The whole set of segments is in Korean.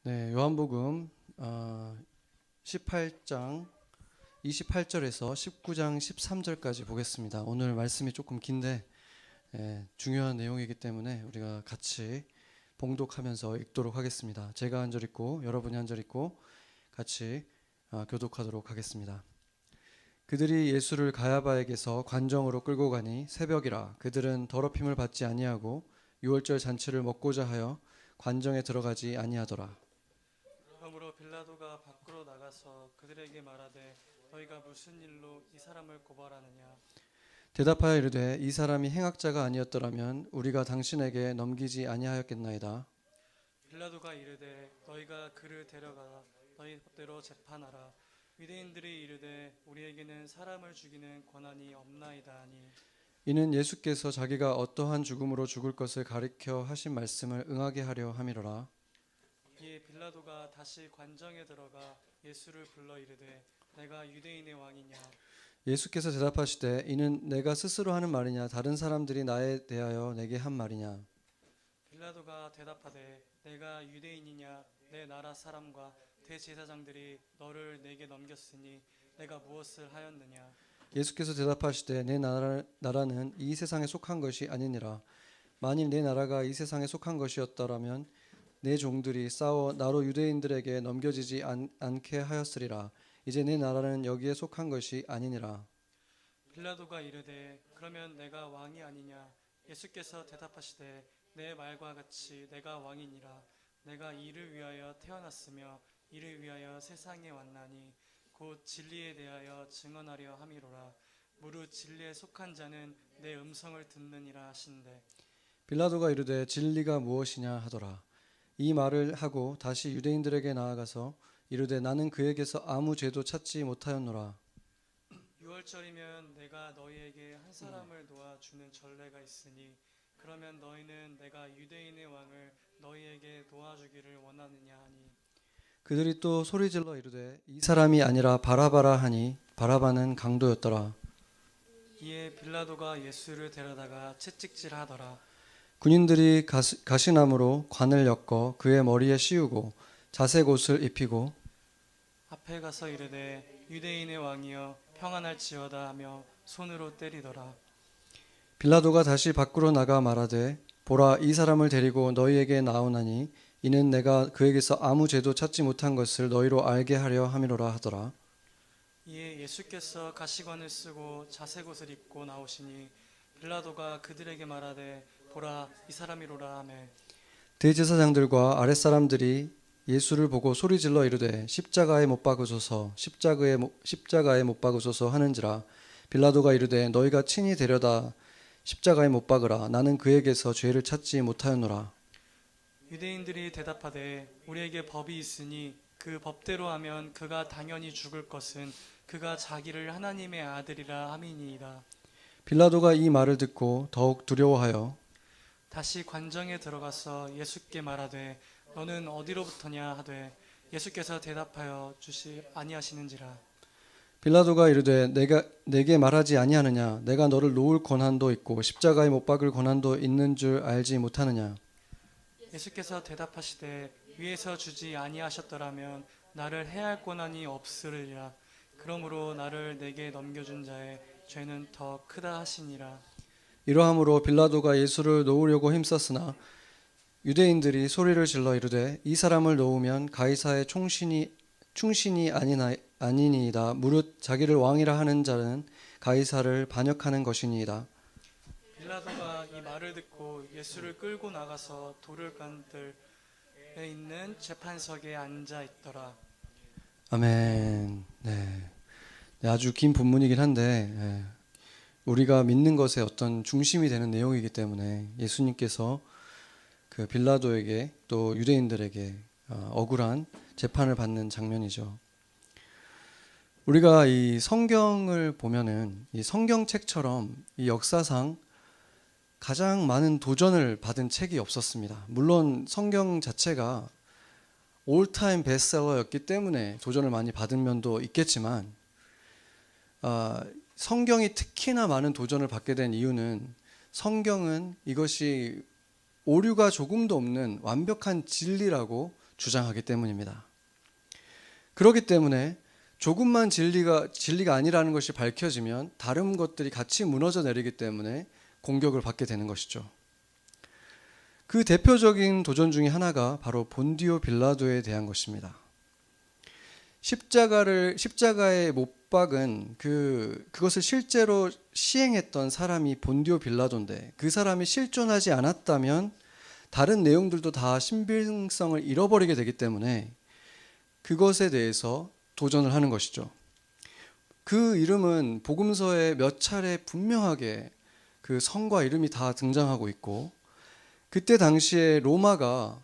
네, 요한복음 18장 28절에서 19장 13절까지 보겠습니다. 오늘 말씀이 조금 긴데 중요한 내용이기 때문에 우리가 같이 봉독하면서 읽도록 하겠습니다. 제가 한 절 읽고 여러분이 한 절 읽고 같이 교독하도록 하겠습니다. 그들이 예수를 가야바에게서 관정으로 끌고 가니 새벽이라 그들은 더럽힘을 받지 아니하고 유월절 잔치를 먹고자 하여 관정에 들어가지 아니하더라. 그러므로 빌라도가 밖으로 나가서 그들에게 말하되 너희가 무슨 일로 이 사람을 고발하느냐. 대답하여 이르되 이 사람이 행악자가 아니었더라면 우리가 당신에게 넘기지 아니하였겠나이다. 빌라도가 이르되 너희가 그를 데려가 너희 법대로 재판하라. 유대인들이 이르되 우리에게는 사람을 죽이는 권한이 없나이다 하니 이는 예수께서 자기가 어떠한 죽음으로 죽을 것을 가리켜 하신 말씀을 응하게 하려 함이로라. 이에 빌라도가 다시 관정에 들어가 예수를 불러 이르되 내가 유대인의 왕이냐. 예수께서 대답하시되 이는 내가 스스로 하는 말이냐 다른 사람들이 나에 대하여 내게 한 말이냐. 빌라도가 대답하되 내가 유대인이냐. 내 나라 사람과 대제사장들이 너를 내게 넘겼으니 내가 무엇을 하였느냐. 예수께서 대답하시되 내 나라는 이 세상에 속한 것이 아니니라. 만일 내 나라가 이 세상에 속한 것이었더라면 내 종들이 싸워 나로 유대인들에게 넘겨지지 않게 하였으리라. 이제 내 나라는 여기에 속한 것이 아니니라. 빌라도가 이르되 그러면 내가 왕이 아니냐. 예수께서 대답하시되 내 말과 같이 내가 왕이니라. 내가 이를 위하여 태어났으며 이를 위하여 세상에 왔나니 곧 진리에 대하여 증언하려 함이로라. 무릇 진리에 속한 자는 내 음성을 듣느니라 하신대. 빌라도가 이르되 진리가 무엇이냐 하더라. 이 말을 하고 다시 유대인들에게 나아가서 이르되 나는 그에게서 아무 죄도 찾지 못하였노라. 유월절이면 내가 너희에게 한 사람을 놓아주는 전례가 있으니 그러면 너희는 내가 유대인의 왕을 너희에게 놓아주기를 원하느냐 하니 그들이 또 소리질러 이르되 이 사람이 아니라 바라바라 하니 바라바는 강도였더라. 이에 빌라도가 예수를 데려다가 채찍질하더라. 군인들이 가시나무로 관을 엮어 그의 머리에 씌우고 자색 옷을 입히고 앞에 가서 이르되 유대인의 왕이여 평안할지어다 하며 손으로 때리더라. 빌라도가 다시 밖으로 나가 말하되 보라 이 사람을 데리고 너희에게 나오나니 이는 내가 그에게서 아무 죄도 찾지 못한 것을 너희로 알게 하려 함이로라 하더라. 이에 예수께서 가시관을 쓰고 자색 옷을 입고 나오시니 빌라도가 그들에게 말하되 보라 이 사람이로라 하매 대제사장들과 아랫사람들이 예수를 보고 소리질러 이르되 십자가에 못 박으소서 십자가에 못 박으소서 하는지라. 빌라도가 이르되 너희가 친히 데려다 십자가에 못 박으라. 나는 그에게서 죄를 찾지 못하였노라. 유대인들이 대답하되 우리에게 법이 있으니 그 법대로 하면 그가 당연히 죽을 것은 그가 자기를 하나님의 아들이라 함이니이다. 빌라도가 이 말을 듣고 더욱 두려워하여 다시 관정에 들어가서 예수께 말하되 너는 어디로부터냐 하되 예수께서 대답하여 주시 아니하시는지라. 빌라도가 이르되 내게 말하지 아니하느냐 내가 너를 놓을 권한도 있고 십자가에 못 박을 권한도 있는 줄 알지 못하느냐. 예수께서 대답하시되 위에서 주지 아니하셨더라면 나를 해할 권한이 없으리라. 그러므로 나를 내게 넘겨준 자의 죄는 더 크다 하시니라. 이러함으로 빌라도가 예수를 놓으려고 힘썼으나 유대인들이 소리를 질러 이르되 이 사람을 놓으면 가이사의 충신이 아니니이다. 무릇 자기를 왕이라 하는 자는 가이사를 반역하는 것이니이다. 빌라도가 이 말을 듣고 예수를 끌고 나가서 도를간들에 있는 재판석에 앉아 있더라. 아멘. 네, 아주 긴 본문이긴 한데 우리가 믿는 것의 어떤 중심이 되는 내용이기 때문에 예수님께서 그 빌라도에게 또 유대인들에게 억울한 재판을 받는 장면이죠. 우리가 이 성경을 보면은 이 성경책처럼 이 역사상 가장 많은 도전을 받은 책이 없었습니다. 물론 성경 자체가 올타임 베스트셀러였기 때문에 도전을 많이 받은 면도 있겠지만 성경이 특히나 많은 도전을 받게 된 이유는 성경은 이것이 오류가 조금도 없는 완벽한 진리라고 주장하기 때문입니다. 그렇기 때문에 조금만 진리가 아니라는 것이 밝혀지면 다른 것들이 같이 무너져 내리기 때문에 공격을 받게 되는 것이죠. 그 대표적인 도전 중에 하나가 바로 본디오 빌라도에 대한 것입니다. 십자가에 못 박은 그것을 실제로 시행했던 사람이 본디오 빌라도인데, 그 사람이 실존하지 않았다면 다른 내용들도 다 신빙성을 잃어버리게 되기 때문에 그것에 대해서 도전을 하는 것이죠. 그 이름은 복음서에 몇 차례 분명하게 그 성과 이름이 다 등장하고 있고, 그때 당시에 로마가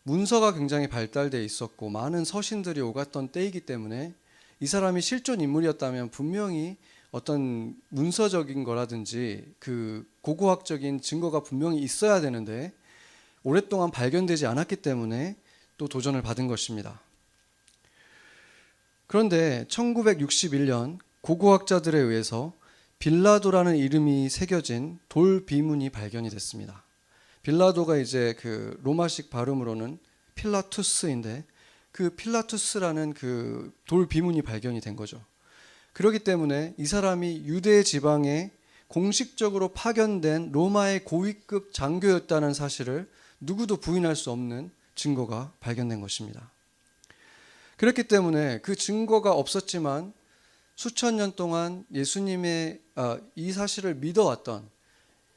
문서가 굉장히 발달되어 있었고 많은 서신들이 오갔던 때이기 때문에 이 사람이 실존 인물이었다면 분명히 어떤 문서적인 거라든지 그 고고학적인 증거가 분명히 있어야 되는데 오랫동안 발견되지 않았기 때문에 또 도전을 받은 것입니다. 그런데 1961년 고고학자들에 의해서 빌라도라는 이름이 새겨진 돌 비문이 발견이 됐습니다. 빌라도가 이제 그 로마식 발음으로는 필라투스인데, 그 필라투스라는 그 돌 비문이 발견이 된 거죠. 그렇기 때문에 이 사람이 유대 지방에 공식적으로 파견된 로마의 고위급 장교였다는 사실을 누구도 부인할 수 없는 증거가 발견된 것입니다. 그렇기 때문에 그 증거가 없었지만 수천 년 동안 예수님의 이 사실을 믿어왔던,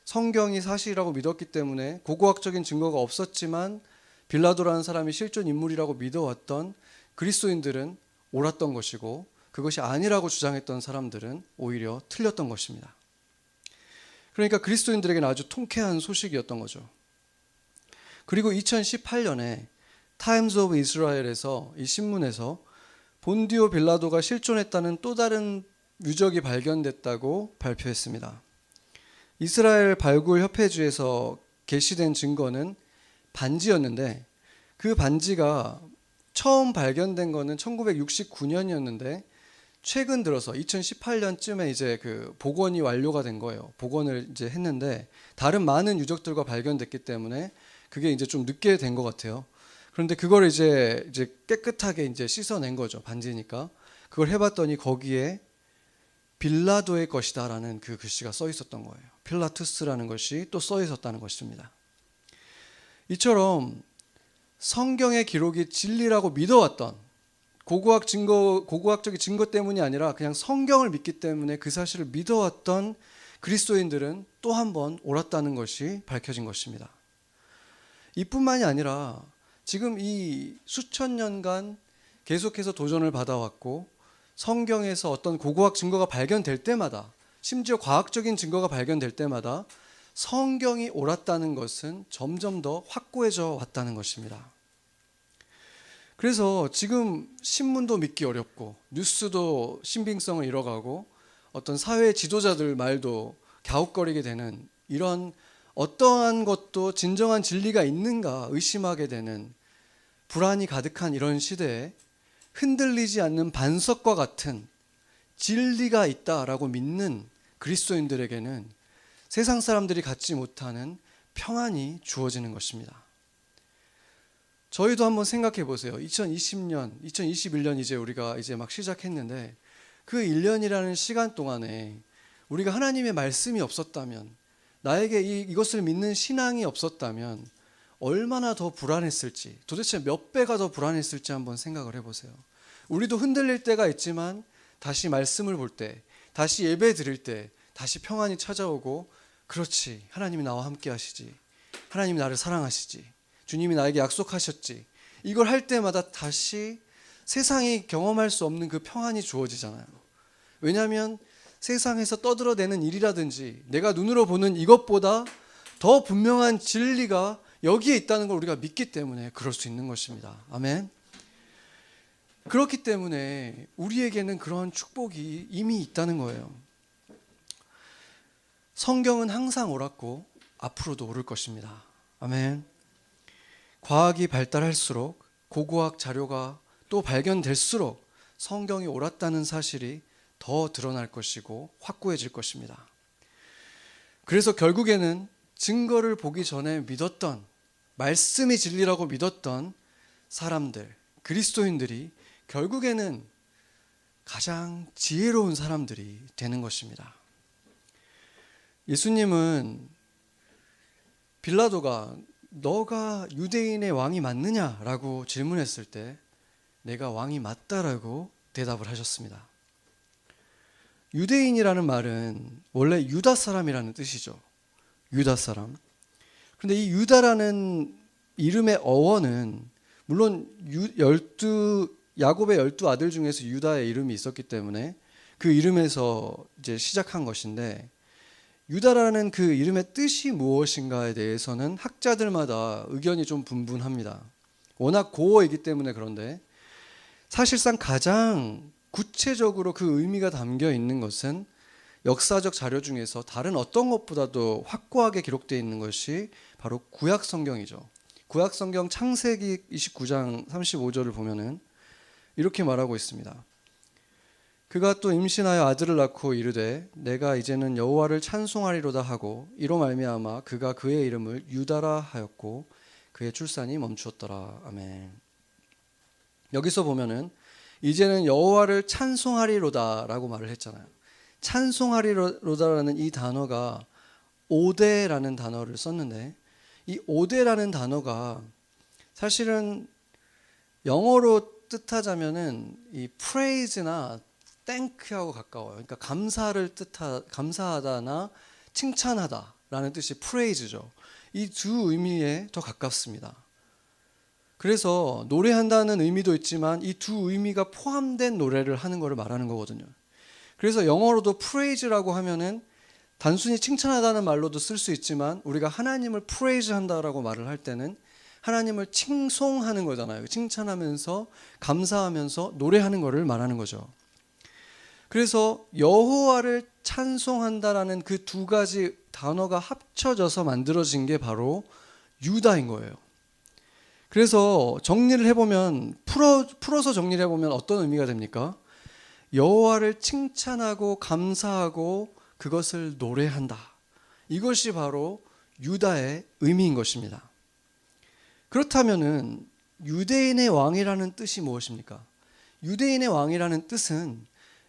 성경이 사실이라고 믿었기 때문에 고고학적인 증거가 없었지만 빌라도라는 사람이 실존 인물이라고 믿어왔던 그리스도인들은 옳았던 것이고, 그것이 아니라고 주장했던 사람들은 오히려 틀렸던 것입니다. 그러니까 그리스도인들에게는 아주 통쾌한 소식이었던 거죠. 그리고 2018년에 타임즈 오브 이스라엘에서, 이 신문에서 본디오 빌라도가 실존했다는 또 다른 유적이 발견됐다고 발표했습니다. 이스라엘 발굴 협회주에서 게시된 증거는 반지였는데, 그 반지가 처음 발견된 거는 1969년이었는데 최근 들어서 2018년쯤에 이제 그 복원이 완료가 된 거예요. 복원을 이제 했는데 다른 많은 유적들과 발견됐기 때문에 그게 이제 좀 늦게 된 것 같아요. 그런데 그걸 이제 깨끗하게 이제 씻어낸 거죠. 반지니까. 그걸 해봤더니 거기에 빌라도의 것이다라는 그 글씨가 써 있었던 거예요. 필라투스라는 것이 또 써 있었다는 것입니다. 이처럼 성경의 기록이 진리라고 믿어왔던, 고고학적인 증거 때문이 아니라 그냥 성경을 믿기 때문에 그 사실을 믿어왔던 그리스도인들은 또 한 번 옳았다는 것이 밝혀진 것입니다. 이뿐만이 아니라 지금 이 수천 년간 계속해서 도전을 받아왔고, 성경에서 어떤 고고학 증거가 발견될 때마다, 심지어 과학적인 증거가 발견될 때마다 성경이 옳았다는 것은 점점 더 확고해져 왔다는 것입니다. 그래서 지금 신문도 믿기 어렵고 뉴스도 신빙성을 잃어가고 어떤 사회 지도자들 말도 갸웃거리게 되는, 이런 어떠한 것도 진정한 진리가 있는가 의심하게 되는 불안이 가득한 이런 시대에 흔들리지 않는 반석과 같은 진리가 있다라고 믿는 그리스도인들에게는 세상 사람들이 갖지 못하는 평안이 주어지는 것입니다. 저희도 한번 생각해 보세요. 2020년, 2021년 이제 우리가 이제 막 시작했는데 그 1년이라는 시간 동안에 우리가 하나님의 말씀이 없었다면, 나에게 이것을 믿는 신앙이 없었다면 얼마나 더 불안했을지, 도대체 몇 배가 더 불안했을지 한번 생각을 해보세요. 우리도 흔들릴 때가 있지만 다시 말씀을 볼 때, 다시 예배 드릴 때 다시 평안이 찾아오고, 그렇지, 하나님이 나와 함께 하시지, 하나님이 나를 사랑하시지, 주님이 나에게 약속하셨지, 이걸 할 때마다 다시 세상이 경험할 수 없는 그 평안이 주어지잖아요. 왜냐하면 세상에서 떠들어대는 일이라든지 내가 눈으로 보는 이것보다 더 분명한 진리가 여기에 있다는 걸 우리가 믿기 때문에 그럴 수 있는 것입니다. 아멘. 그렇기 때문에 우리에게는 그런 축복이 이미 있다는 거예요. 성경은 항상 옳았고 앞으로도 옳을 것입니다. 아멘. 과학이 발달할수록, 고고학 자료가 또 발견될수록 성경이 옳았다는 사실이 더 드러날 것이고 확고해질 것입니다. 그래서 결국에는 증거를 보기 전에 믿었던, 말씀이 진리라고 믿었던 사람들, 그리스도인들이 결국에는 가장 지혜로운 사람들이 되는 것입니다. 예수님은 빌라도가 너가 유대인의 왕이 맞느냐라고 질문했을 때 내가 왕이 맞다라고 대답을 하셨습니다. 유대인이라는 말은 원래 유다 사람이라는 뜻이죠. 유다 사람. 그런데 이 유다라는 이름의 어원은 물론 야곱의 12 아들 중에서 유다의 이름이 있었기 때문에 그 이름에서 이제 시작한 것인데, 유다라는 그 이름의 뜻이 무엇인가에 대해서는 학자들마다 의견이 좀 분분합니다. 워낙 고어이기 때문에. 그런데 사실상 가장 구체적으로 그 의미가 담겨 있는 것은 역사적 자료 중에서 다른 어떤 것보다도 확고하게 기록되어 있는 것이 바로 구약 성경이죠. 구약 성경 창세기 29장 35절을 보면은 이렇게 말하고 있습니다. 그가 또 임신하여 아들을 낳고 이르되 내가 이제는 여호와를 찬송하리로다 하고 이로 말미암아 그가 그의 이름을 유다라 하였고 그의 출산이 멈추었더라. 아멘. 여기서 보면은 이제는 여호와를 찬송하리로다라고 말을 했잖아요. 찬송하리로다라는 이 단어가 오데라는 단어를 썼는데, 이 오데라는 단어가 사실은 영어로 뜻하자면은 이 praise나 thank하고 가까워요. 그러니까 감사하다나 칭찬하다라는 뜻이 praise죠. 이 두 의미에 더 가깝습니다. 그래서 노래한다는 의미도 있지만 이 두 의미가 포함된 노래를 하는 것을 말하는 거거든요. 그래서 영어로도 praise라고 하면은 단순히 칭찬하다는 말로도 쓸 수 있지만, 우리가 하나님을 praise 한다라고 말을 할 때는 하나님을 칭송하는 거잖아요. 칭찬하면서 감사하면서 노래하는 것을 말하는 거죠. 그래서 여호와를 찬송한다라는 그 두 가지 단어가 합쳐져서 만들어진 게 바로 유다인 거예요. 그래서 정리를 해보면, 풀어서 정리를 해보면 어떤 의미가 됩니까? 여호와를 칭찬하고 감사하고 그것을 노래한다. 이것이 바로 유다의 의미인 것입니다. 그렇다면은 유대인의 왕이라는 뜻이 무엇입니까? 유대인의 왕이라는 뜻은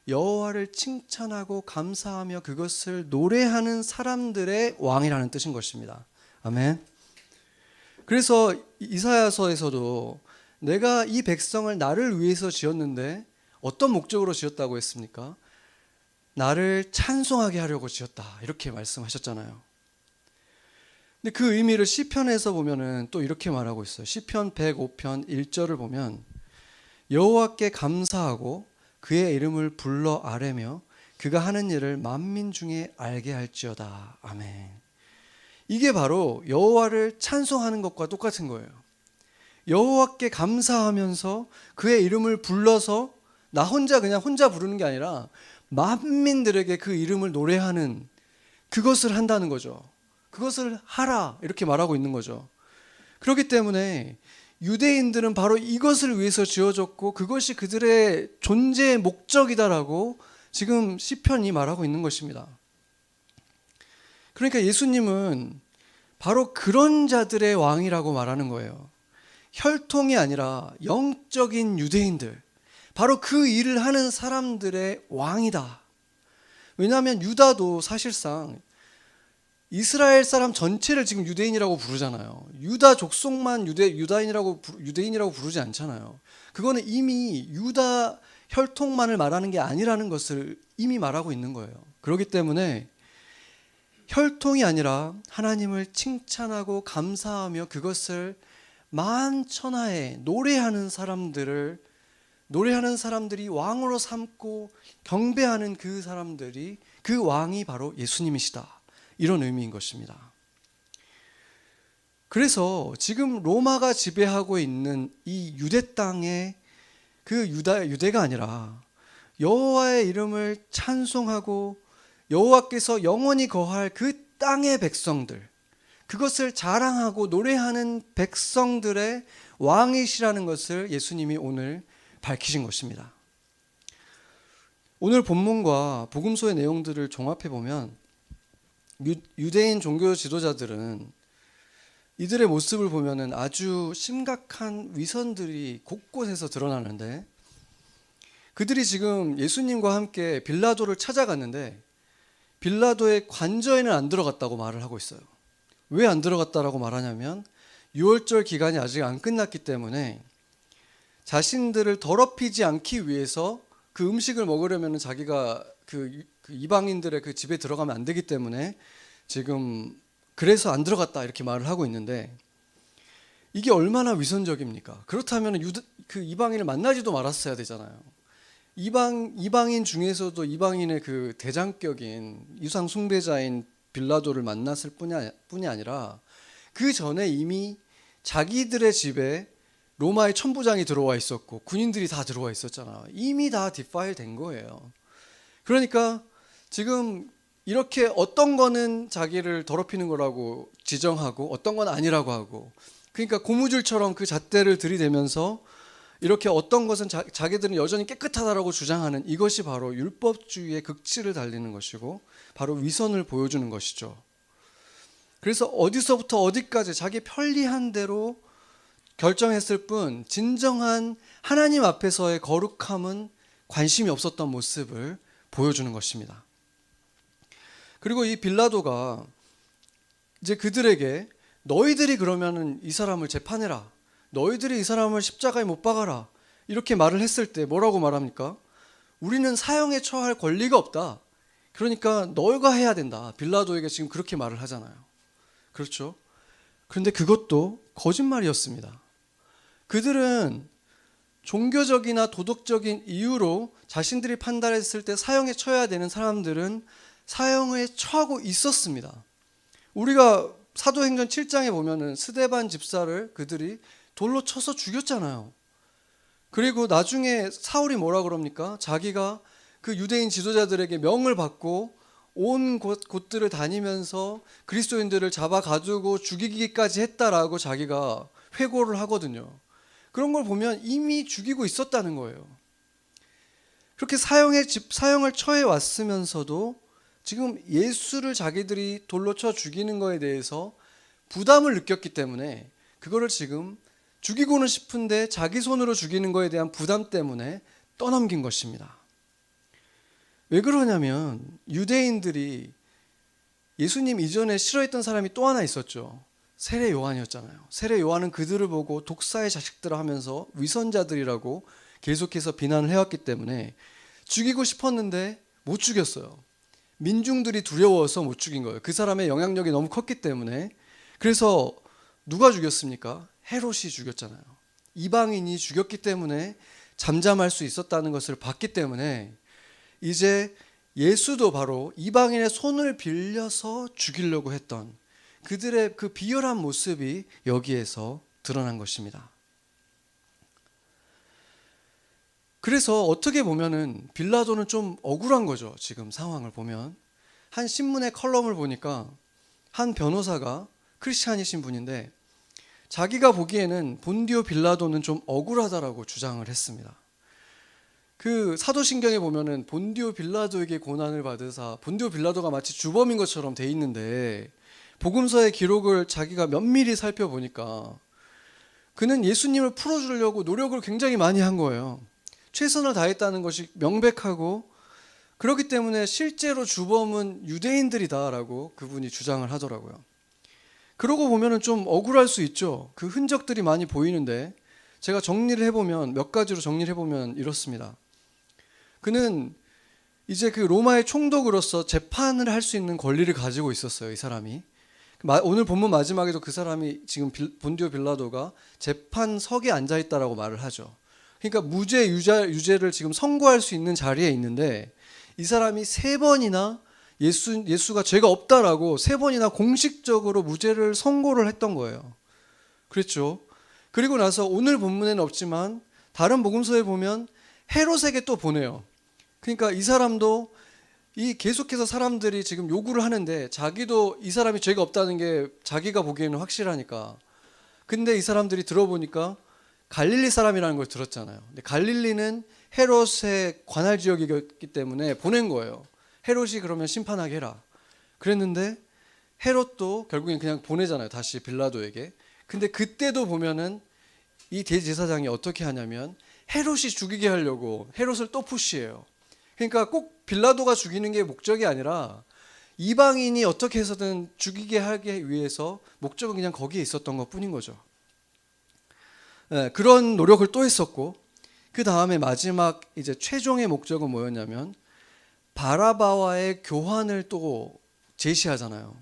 여호와를 칭찬하고 감사하며 그것을 노래하는 사람들의 왕이라는 뜻인 것입니다. 아멘. 그래서 이사야서에서도 내가 이 백성을 나를 위해서 지었는데 어떤 목적으로 지었다고 했습니까? 나를 찬송하게 하려고 지었다, 이렇게 말씀하셨잖아요. 근데 그 의미를 시편에서 보면은 또 이렇게 말하고 있어요. 시편 105편 1절을 보면 여호와께 감사하고 그의 이름을 불러 아뢰며 그가 하는 일을 만민 중에 알게 할지어다. 아멘. 이게 바로 여호와를 찬송하는 것과 똑같은 거예요. 여호와께 감사하면서 그의 이름을 불러서 나 혼자 그냥 혼자 부르는 게 아니라 만민들에게 그 이름을 노래하는, 그것을 한다는 거죠. 그것을 하라, 이렇게 말하고 있는 거죠. 그렇기 때문에 유대인들은 바로 이것을 위해서 지어졌고 그것이 그들의 존재의 목적이다라고 지금 시편이 말하고 있는 것입니다. 그러니까 예수님은 바로 그런 자들의 왕이라고 말하는 거예요. 혈통이 아니라 영적인 유대인들, 바로 그 일을 하는 사람들의 왕이다. 왜냐하면 유다도 사실상 이스라엘 사람 전체를 지금 유대인이라고 부르잖아요. 유다 족속만 유대인이라고 부르지 않잖아요. 그거는 이미 유다 혈통만을 말하는 게 아니라는 것을 이미 말하고 있는 거예요. 그렇기 때문에 혈통이 아니라 하나님을 칭찬하고 감사하며 그것을 만천하에 노래하는 사람들이 왕으로 삼고 경배하는 그 사람들이, 그 왕이 바로 예수님이시다, 이런 의미인 것입니다. 그래서 지금 로마가 지배하고 있는 이 유대 땅에 그 유대가 아니라 여호와의 이름을 찬송하고 여호와께서 영원히 거할 그 땅의 백성들, 그것을 자랑하고 노래하는 백성들의 왕이시라는 것을 예수님이 오늘 밝히신 것입니다. 오늘 본문과 복음서의 내용들을 종합해 보면 유대인 종교 지도자들은 이들의 모습을 보면은 아주 심각한 위선들이 곳곳에서 드러나는데, 그들이 지금 예수님과 함께 빌라도를 찾아갔는데 빌라도의 관저에는 안 들어갔다고 말을 하고 있어요. 왜 안 들어갔다라고 말하냐면 유월절 기간이 아직 안 끝났기 때문에 자신들을 더럽히지 않기 위해서 그 음식을 먹으려면 자기가 그 이방인들의 그 집에 들어가면 안 되기 때문에 지금 그래서 안 들어갔다 이렇게 말을 하고 있는데, 이게 얼마나 위선적입니까? 그렇다면 그 이방인을 만나지도 말았어야 되잖아요. 이방인 중에서도 이방인의 그 대장격인 유상 숭배자인 빌라도를 만났을 뿐이 아니라 그 전에 이미 자기들의 집에 로마의 천부장이 들어와 있었고 군인들이 다 들어와 있었잖아. 이미 다 디파일 된 거예요. 그러니까 지금 이렇게 어떤 거는 자기를 더럽히는 거라고 지정하고 어떤 건 아니라고 하고, 그러니까 고무줄처럼 그 잣대를 들이대면서 이렇게 어떤 것은 자기들은 여전히 깨끗하다라고 주장하는, 이것이 바로 율법주의의 극치를 달리는 것이고 바로 위선을 보여주는 것이죠. 그래서 어디서부터 어디까지 자기 편리한 대로 결정했을 뿐 진정한 하나님 앞에서의 거룩함은 관심이 없었던 모습을 보여주는 것입니다. 그리고 이 빌라도가 이제 그들에게 너희들이 그러면은 이 사람을 재판해라, 너희들이 이 사람을 십자가에 못 박아라 이렇게 말을 했을 때 뭐라고 말합니까? 우리는 사형에 처할 권리가 없다. 그러니까 너희가 해야 된다. 빌라도에게 지금 그렇게 말을 하잖아요. 그렇죠? 그런데 그것도 거짓말이었습니다. 그들은 종교적이나 도덕적인 이유로 자신들이 판단했을 때 사형에 처해야 되는 사람들은 사형에 처하고 있었습니다. 우리가 사도행전 7장에 보면은 스데반 집사를 그들이 돌로 쳐서 죽였잖아요. 그리고 나중에 사울이 뭐라 그럽니까? 자기가 그 유대인 지도자들에게 명을 받고 온 곳들을 다니면서 그리스도인들을 잡아 가두고 죽이기까지 했다라고 자기가 회고를 하거든요. 그런 걸 보면 이미 죽이고 있었다는 거예요. 그렇게 사형을 처해 왔으면서도 지금 예수를 자기들이 돌로 쳐 죽이는 거에 대해서 부담을 느꼈기 때문에 그거를 지금 죽이고는 싶은데 자기 손으로 죽이는 거에 대한 부담 때문에 떠넘긴 것입니다. 왜 그러냐면 유대인들이 예수님 이전에 싫어했던 사람이 또 하나 있었죠. 세례 요한이었잖아요. 세례 요한은 그들을 보고 독사의 자식들을 하면서 위선자들이라고 계속해서 비난을 해왔기 때문에 죽이고 싶었는데 못 죽였어요. 민중들이 두려워서 못 죽인 거예요. 그 사람의 영향력이 너무 컸기 때문에. 그래서 누가 죽였습니까? 헤롯이 죽였잖아요. 이방인이 죽였기 때문에 잠잠할 수 있었다는 것을 봤기 때문에 이제 예수도 바로 이방인의 손을 빌려서 죽이려고 했던 그들의 그 비열한 모습이 여기에서 드러난 것입니다. 그래서 어떻게 보면은 빌라도는 좀 억울한 거죠. 지금 상황을 보면 한 신문의 컬럼을 보니까 한 변호사가 크리스찬이신 분인데 자기가 보기에는 본디오 빌라도는 좀 억울하다라고 주장을 했습니다. 그 사도신경에 보면은 본디오 빌라도에게 고난을 받으사, 본디오 빌라도가 마치 주범인 것처럼 돼 있는데 복음서의 기록을 자기가 면밀히 살펴보니까 그는 예수님을 풀어주려고 노력을 굉장히 많이 한 거예요. 최선을 다했다는 것이 명백하고, 그렇기 때문에 실제로 주범은 유대인들이다라고 그분이 주장을 하더라고요. 그러고 보면은 좀 억울할 수 있죠. 그 흔적들이 많이 보이는데 제가 정리를 해보면, 몇 가지로 정리를 해보면 이렇습니다. 그는 이제 그 로마의 총독으로서 재판을 할 수 있는 권리를 가지고 있었어요, 이 사람이. 오늘 본문 마지막에도 그 사람이 지금 본디오 빌라도가 재판석에 앉아있다라고 말을 하죠. 그러니까 무죄 유죄를 지금 선고할 수 있는 자리에 있는데 이 사람이 3번이나 예수가 죄가 없다라고 3번이나 공식적으로 무죄를 선고를 했던 거예요. 그렇죠. 그리고 나서 오늘 본문에는 없지만 다른 복음서에 보면 헤롯에게 또 보내요. 그러니까 이 사람도 이 계속해서 사람들이 지금 요구를 하는데 자기도 이 사람이 죄가 없다는 게 자기가 보기에는 확실하니까. 근데 이 사람들이 들어보니까 갈릴리 사람이라는 걸 들었잖아요. 근데 갈릴리는 헤롯의 관할 지역이기 때문에 보낸 거예요. 헤롯이 그러면 심판하게 해라. 그랬는데 헤롯도 결국엔 그냥 보내잖아요. 다시 빌라도에게. 근데 그때도 보면은 이 대제사장이 어떻게 하냐면 헤롯이 죽이게 하려고 헤롯을 또 푸시해요. 그러니까 꼭 빌라도가 죽이는 게 목적이 아니라 이방인이 어떻게 해서든 죽이게 하기 위해서 목적은 그냥 거기에 있었던 것 뿐인 거죠. 네, 그런 노력을 또 했었고, 그 다음에 마지막 이제 최종의 목적은 뭐였냐면 바라바와의 교환을 또 제시하잖아요.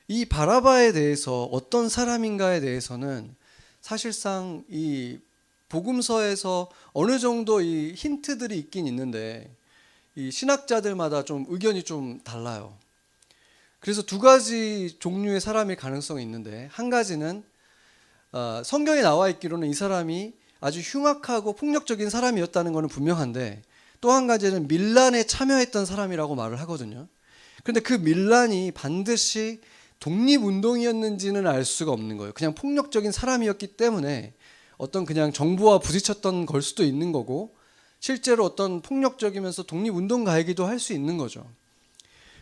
이 바라바에 대해서 어떤 사람인가에 대해서는 사실상 이 복음서에서 어느 정도 이 힌트들이 있긴 있는데 이 신학자들마다 좀 의견이 좀 달라요. 그래서 두 가지 종류의 사람일 가능성이 있는데, 한 가지는 성경에 나와 있기로는 이 사람이 아주 흉악하고 폭력적인 사람이었다는 것은 분명한데, 또 한 가지는 밀란에 참여했던 사람이라고 말을 하거든요. 그런데 그 밀란이 반드시 독립운동이었는지는 알 수가 없는 거예요. 그냥 폭력적인 사람이었기 때문에 어떤 그냥 정부와 부딪혔던 걸 수도 있는 거고, 실제로 어떤 폭력적이면서 독립운동가이기도 할 수 있는 거죠.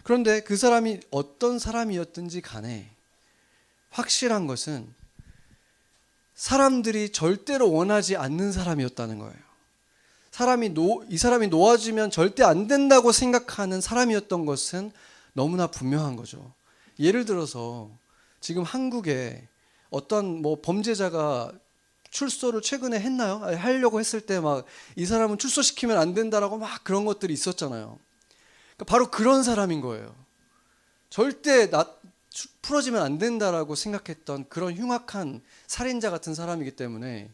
그런데 그 사람이 어떤 사람이었든지 간에 확실한 것은 사람들이 절대로 원하지 않는 사람이었다는 거예요. 이 사람이 놓아주면 절대 안 된다고 생각하는 사람이었던 것은 너무나 분명한 거죠. 예를 들어서 지금 한국에 어떤 뭐 범죄자가 출소를 최근에 했나요? 하려고 했을 때 막 이 사람은 출소시키면 안 된다라고 막 그런 것들이 있었잖아요. 그러니까 바로 그런 사람인 거예요. 절대 풀어지면 안 된다라고 생각했던 그런 흉악한 살인자 같은 사람이기 때문에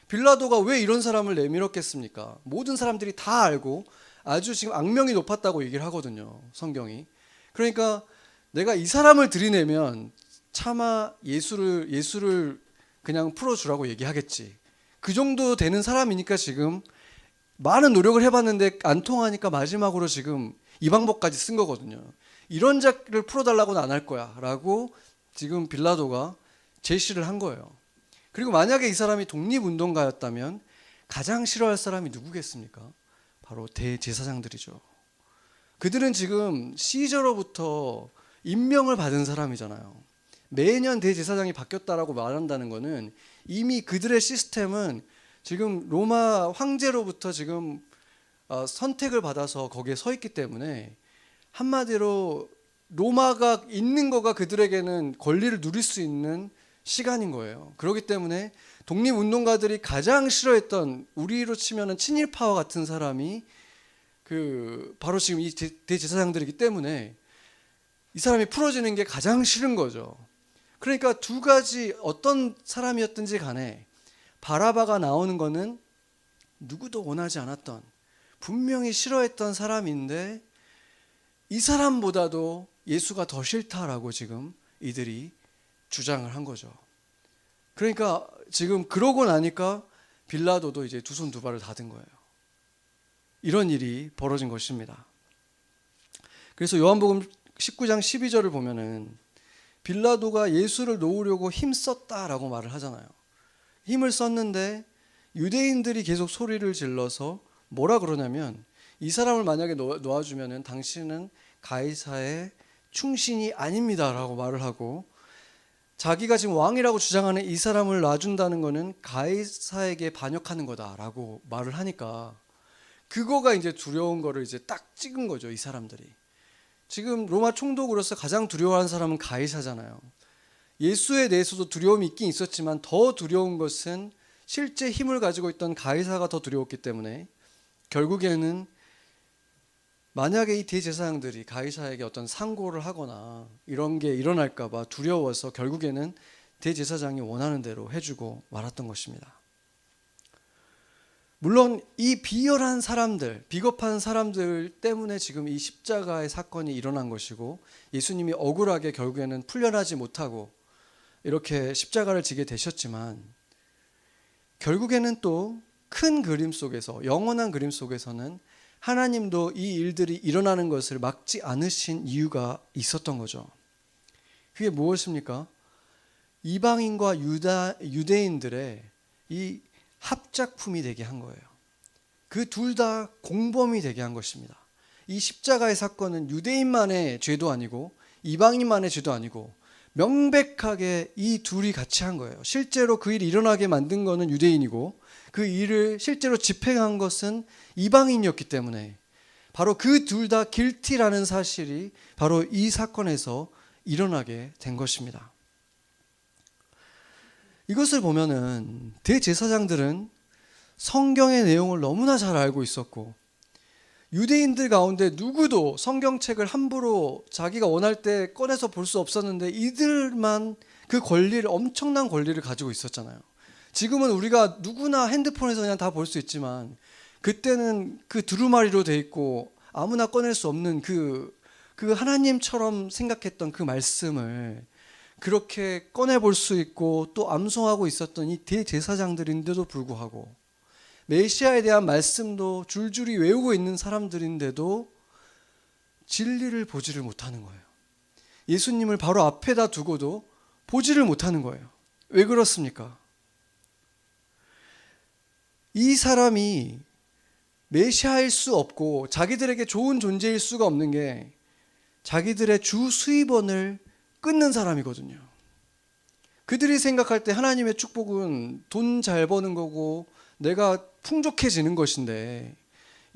빌라도가 왜 이런 사람을 내밀었겠습니까? 모든 사람들이 다 알고 아주 지금 악명이 높았다고 얘기를 하거든요, 성경이. 그러니까 내가 이 사람을 들이내면 차마 예수를 그냥 풀어주라고 얘기하겠지. 그 정도 되는 사람이니까 지금 많은 노력을 해봤는데 안 통하니까 마지막으로 지금 이 방법까지 쓴 거거든요. 이런 자를 풀어달라고는 안 할 거야 라고 지금 빌라도가 제시를 한 거예요. 그리고 만약에 이 사람이 독립운동가였다면 가장 싫어할 사람이 누구겠습니까? 바로 대제사장들이죠. 그들은 지금 시저로부터 임명을 받은 사람이잖아요. 매년 대제사장이 바뀌었다라고 말한다는 것은 이미 그들의 시스템은 지금 로마 황제로부터 지금 선택을 받아서 거기에 서 있기 때문에 한마디로 로마가 있는 거가 그들에게는 권리를 누릴 수 있는 시간인 거예요. 그렇기 때문에 독립운동가들이 가장 싫어했던, 우리로 치면은 친일파와 같은 사람이 바로 지금 이 대제사장들이기 때문에 이 사람이 풀어지는 게 가장 싫은 거죠. 그러니까 두 가지, 어떤 사람이었든지 간에 바라바가 나오는 거는 누구도 원하지 않았던, 분명히 싫어했던 사람인데 이 사람보다도 예수가 더 싫다라고 지금 이들이 주장을 한 거죠. 그러니까 지금 그러고 나니까 빌라도도 이제 두 손 두 발을 닫은 거예요. 이런 일이 벌어진 것입니다. 그래서 요한복음 19장 12절을 보면은 빌라도가 예수를 놓으려고 힘썼다라고 말을 하잖아요. 힘을 썼는데 유대인들이 계속 소리를 질러서 뭐라 그러냐면, 이 사람을 만약에 놓아주면은 당신은 가이사의 충신이 아닙니다라고 말을 하고, 자기가 지금 왕이라고 주장하는 이 사람을 놔준다는 것은 가이사에게 반역하는 거다라고 말을 하니까 그거가 이제 두려운 거를 이제 딱 찍은 거죠, 이 사람들이. 지금 로마 총독으로서 가장 두려워하는 사람은 가이사잖아요. 예수에 대해서도 두려움이 있긴 있었지만 더 두려운 것은 실제 힘을 가지고 있던 가이사가 더 두려웠기 때문에 결국에는 만약에 이 대제사장들이 가이사에게 어떤 상고를 하거나 이런 게 일어날까 봐 두려워서 결국에는 대제사장이 원하는 대로 해주고 말았던 것입니다. 물론 이 비열한 사람들, 비겁한 사람들 때문에 지금 이 십자가의 사건이 일어난 것이고, 예수님이 억울하게 결국에는 풀려나지 못하고 이렇게 십자가를 지게 되셨지만, 결국에는 또 큰 그림 속에서, 영원한 그림 속에서는 하나님도 이 일들이 일어나는 것을 막지 않으신 이유가 있었던 거죠. 그게 무엇입니까? 이방인과 유대인들의 이 합작품이 되게 한 거예요. 그 둘 다 공범이 되게 한 것입니다. 이 십자가의 사건은 유대인만의 죄도 아니고 이방인만의 죄도 아니고 명백하게 이 둘이 같이 한 거예요. 실제로 그 일이 일어나게 만든 거는 유대인이고 그 일을 실제로 집행한 것은 이방인이었기 때문에 바로 그 둘 다 길티라는 사실이 바로 이 사건에서 일어나게 된 것입니다. 이것을 보면은 대제사장들은 성경의 내용을 너무나 잘 알고 있었고 유대인들 가운데 누구도 성경책을 함부로 자기가 원할 때 꺼내서 볼 수 없었는데 이들만 그 권리를, 엄청난 권리를 가지고 있었잖아요. 지금은 우리가 누구나 핸드폰에서 그냥 다 볼 수 있지만 그때는 그 두루마리로 돼 있고 아무나 꺼낼 수 없는 그 하나님처럼 생각했던 그 말씀을 그렇게 꺼내볼 수 있고 또 암송하고 있었던 이 대제사장들인데도 불구하고 메시아에 대한 말씀도 줄줄이 외우고 있는 사람들인데도 진리를 보지를 못하는 거예요. 예수님을 바로 앞에다 두고도 보지를 못하는 거예요. 왜 그렇습니까? 이 사람이 메시아일 수 없고 자기들에게 좋은 존재일 수가 없는 게 자기들의 주 수입원을 끊는 사람이거든요. 그들이 생각할 때 하나님의 축복은 돈 잘 버는 거고 내가 풍족해지는 것인데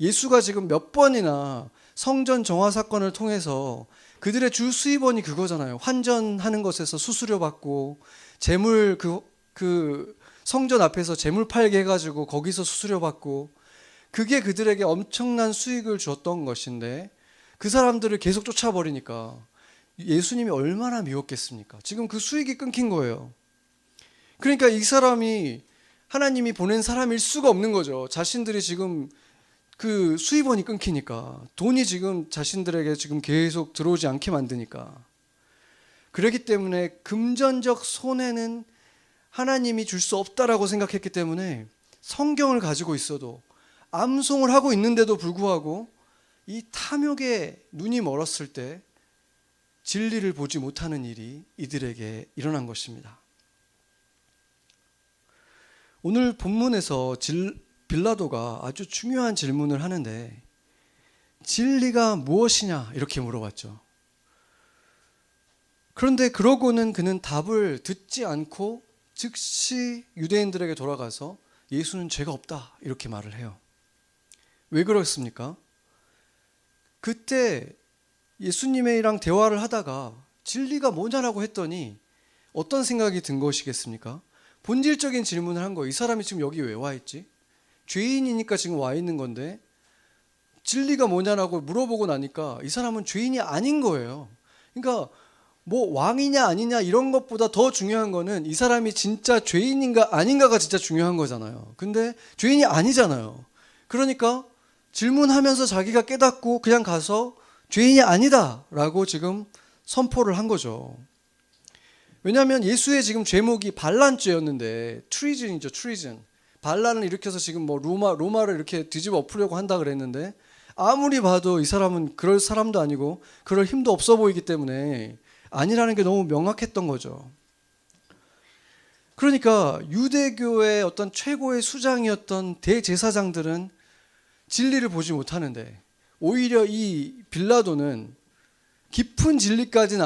예수가 지금 몇 번이나 성전 정화 사건을 통해서 그들의 주 수입원이 그거잖아요. 환전하는 것에서 수수료 받고 재물 그 성전 앞에서 재물 팔게 해가지고 거기서 수수료 받고 그게 그들에게 엄청난 수익을 줬던 것인데 그 사람들을 계속 쫓아버리니까 예수님이 얼마나 미웠겠습니까? 지금 그 수익이 끊긴 거예요. 그러니까 이 사람이 하나님이 보낸 사람일 수가 없는 거죠. 자신들이 지금 그 수입원이 끊기니까 돈이 지금 자신들에게 지금 계속 들어오지 않게 만드니까 그렇기 때문에 금전적 손해는 하나님이 줄 수 없다라고 생각했기 때문에 성경을 가지고 있어도 암송을 하고 있는데도 불구하고 이 탐욕에 눈이 멀었을 때 진리를 보지 못하는 일이 이들에게 일어난 것입니다. 오늘 본문에서 빌라도가 아주 중요한 질문을 하는데 진리가 무엇이냐 이렇게 물어봤죠. 그런데 그러고는 그는 답을 듣지 않고 즉시 유대인들에게 돌아가서 예수는 죄가 없다 이렇게 말을 해요. 왜 그렇습니까? 그때 예수님이랑 대화를 하다가 진리가 뭐냐라고 했더니 어떤 생각이 든 것이겠습니까? 본질적인 질문을 한 거예요. 이 사람이 지금 여기 왜 와 있지? 죄인이니까 지금 와 있는 건데 진리가 뭐냐라고 물어보고 나니까 이 사람은 죄인이 아닌 거예요. 그러니까 뭐 왕이냐 아니냐 이런 것보다 더 중요한 거는 이 사람이 진짜 죄인인가 아닌가가 진짜 중요한 거잖아요. 근데 죄인이 아니잖아요. 그러니까 질문하면서 자기가 깨닫고 그냥 가서 죄인이 아니다라고 지금 선포를 한 거죠. 왜냐하면 예수의 지금 죄목이 반란죄였는데 트리즌이죠, 트리즌. 반란을 일으켜서 지금 뭐 로마를 이렇게 뒤집어 엎으려고 한다 그랬는데 아무리 봐도 이 사람은 그럴 사람도 아니고 그럴 힘도 없어 보이기 때문에 아니라는 게 너무 명확했던 거죠. 그러니까 유대교의 어떤 최고의 수장이었던 대제사장들은 진리를 보지 못하는데 오히려 이 빌라도는 깊은 진리까지는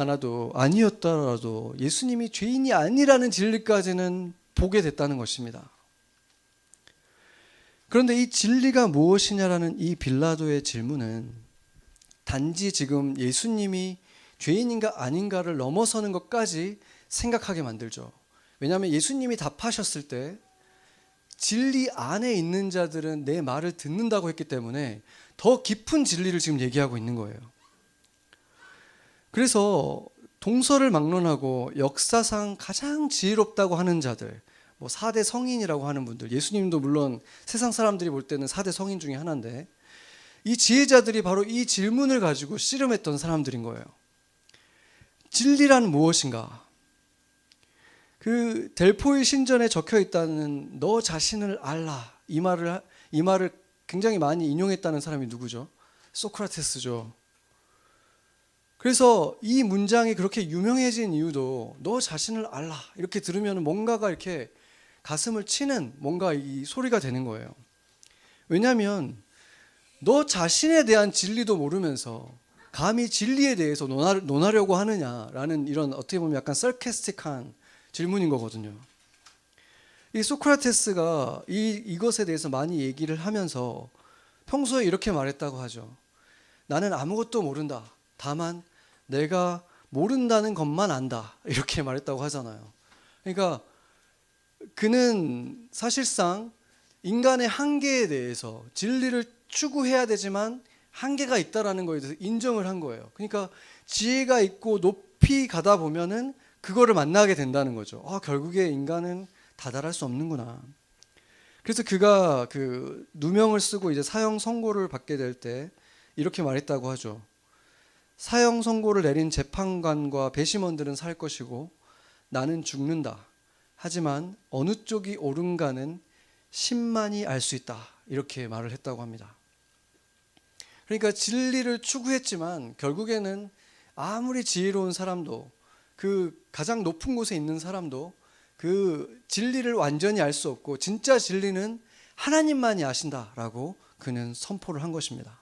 아니었더라도 예수님이 죄인이 아니라는 진리까지는 보게 됐다는 것입니다. 그런데 이 진리가 무엇이냐라는 이 빌라도의 질문은 단지 지금 예수님이 죄인인가 아닌가를 넘어서는 것까지 생각하게 만들죠. 왜냐하면 예수님이 답하셨을 때 진리 안에 있는 자들은 내 말을 듣는다고 했기 때문에 더 깊은 진리를 지금 얘기하고 있는 거예요. 그래서 동서를 막론하고 역사상 가장 지혜롭다고 하는 자들, 뭐 4대 성인이라고 하는 분들, 예수님도 물론 세상 사람들이 볼 때는 4대 성인 중에 하나인데 이 지혜자들이 바로 이 질문을 가지고 씨름했던 사람들인 거예요. 진리란 무엇인가? 그 델포이 신전에 적혀 있다는 너 자신을 알라 이 말을 굉장히 많이 인용했다는 사람이 누구죠? 소크라테스죠. 그래서 이 문장이 그렇게 유명해진 이유도 너 자신을 알라 이렇게 들으면 뭔가가 이렇게 가슴을 치는 뭔가 이 소리가 되는 거예요. 왜냐하면 너 자신에 대한 진리도 모르면서 감히 진리에 대해서 논하려고 하느냐라는 이런 어떻게 보면 약간 sarcastic한 질문인 거거든요. 이 소크라테스가 이것에 대해서 많이 얘기를 하면서 평소에 이렇게 말했다고 하죠. 나는 아무것도 모른다. 다만 내가 모른다는 것만 안다. 이렇게 말했다고 하잖아요. 그러니까 그는 사실상 인간의 한계에 대해서 진리를 추구해야 되지만 한계가 있다라는 거에 대해서 인정을 한 거예요. 그러니까 지혜가 있고 높이 가다 보면은 그거를 만나게 된다는 거죠. 결국에 인간은 다달할 수 없는구나. 그래서 그가 그 누명을 쓰고 이제 사형 선고를 받게 될 때 이렇게 말했다고 하죠. 사형 선고를 내린 재판관과 배심원들은 살 것이고 나는 죽는다. 하지만 어느 쪽이 옳은가는 신만이 알 수 있다. 이렇게 말을 했다고 합니다. 그러니까 진리를 추구했지만 결국에는 아무리 지혜로운 사람도 그 가장 높은 곳에 있는 사람도 그 진리를 완전히 알 수 없고 진짜 진리는 하나님만이 아신다라고 그는 선포를 한 것입니다.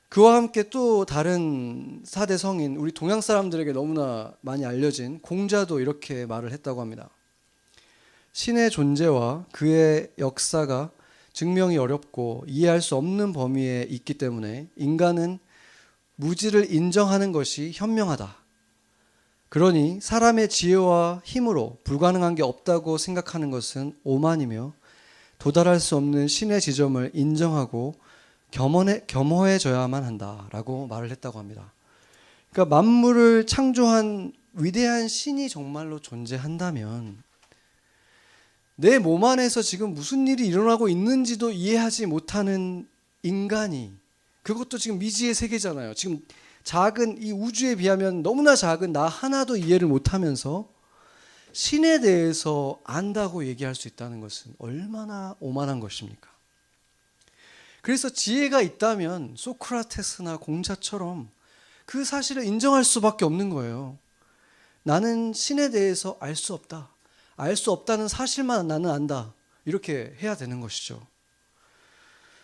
그와 함께 또 다른 4대 성인, 우리 동양 사람들에게 너무나 많이 알려진 공자도 이렇게 말을 했다고 합니다. 신의 존재와 그의 역사가 증명이 어렵고 이해할 수 없는 범위에 있기 때문에 인간은 무지를 인정하는 것이 현명하다. 그러니 사람의 지혜와 힘으로 불가능한 게 없다고 생각하는 것은 오만이며 도달할 수 없는 신의 지점을 인정하고 겸허해져야만 한다라고 말을 했다고 합니다. 그러니까 만물을 창조한 위대한 신이 정말로 존재한다면 내 몸 안에서 지금 무슨 일이 일어나고 있는지도 이해하지 못하는 인간이, 그것도 지금 미지의 세계잖아요. 지금 작은 이 우주에 비하면 너무나 작은 나 하나도 이해를 못하면서 신에 대해서 안다고 얘기할 수 있다는 것은 얼마나 오만한 것입니까? 그래서 지혜가 있다면 소크라테스나 공자처럼 그 사실을 인정할 수밖에 없는 거예요. 나는 신에 대해서 알 수 없다. 알 수 없다는 사실만 나는 안다. 이렇게 해야 되는 것이죠.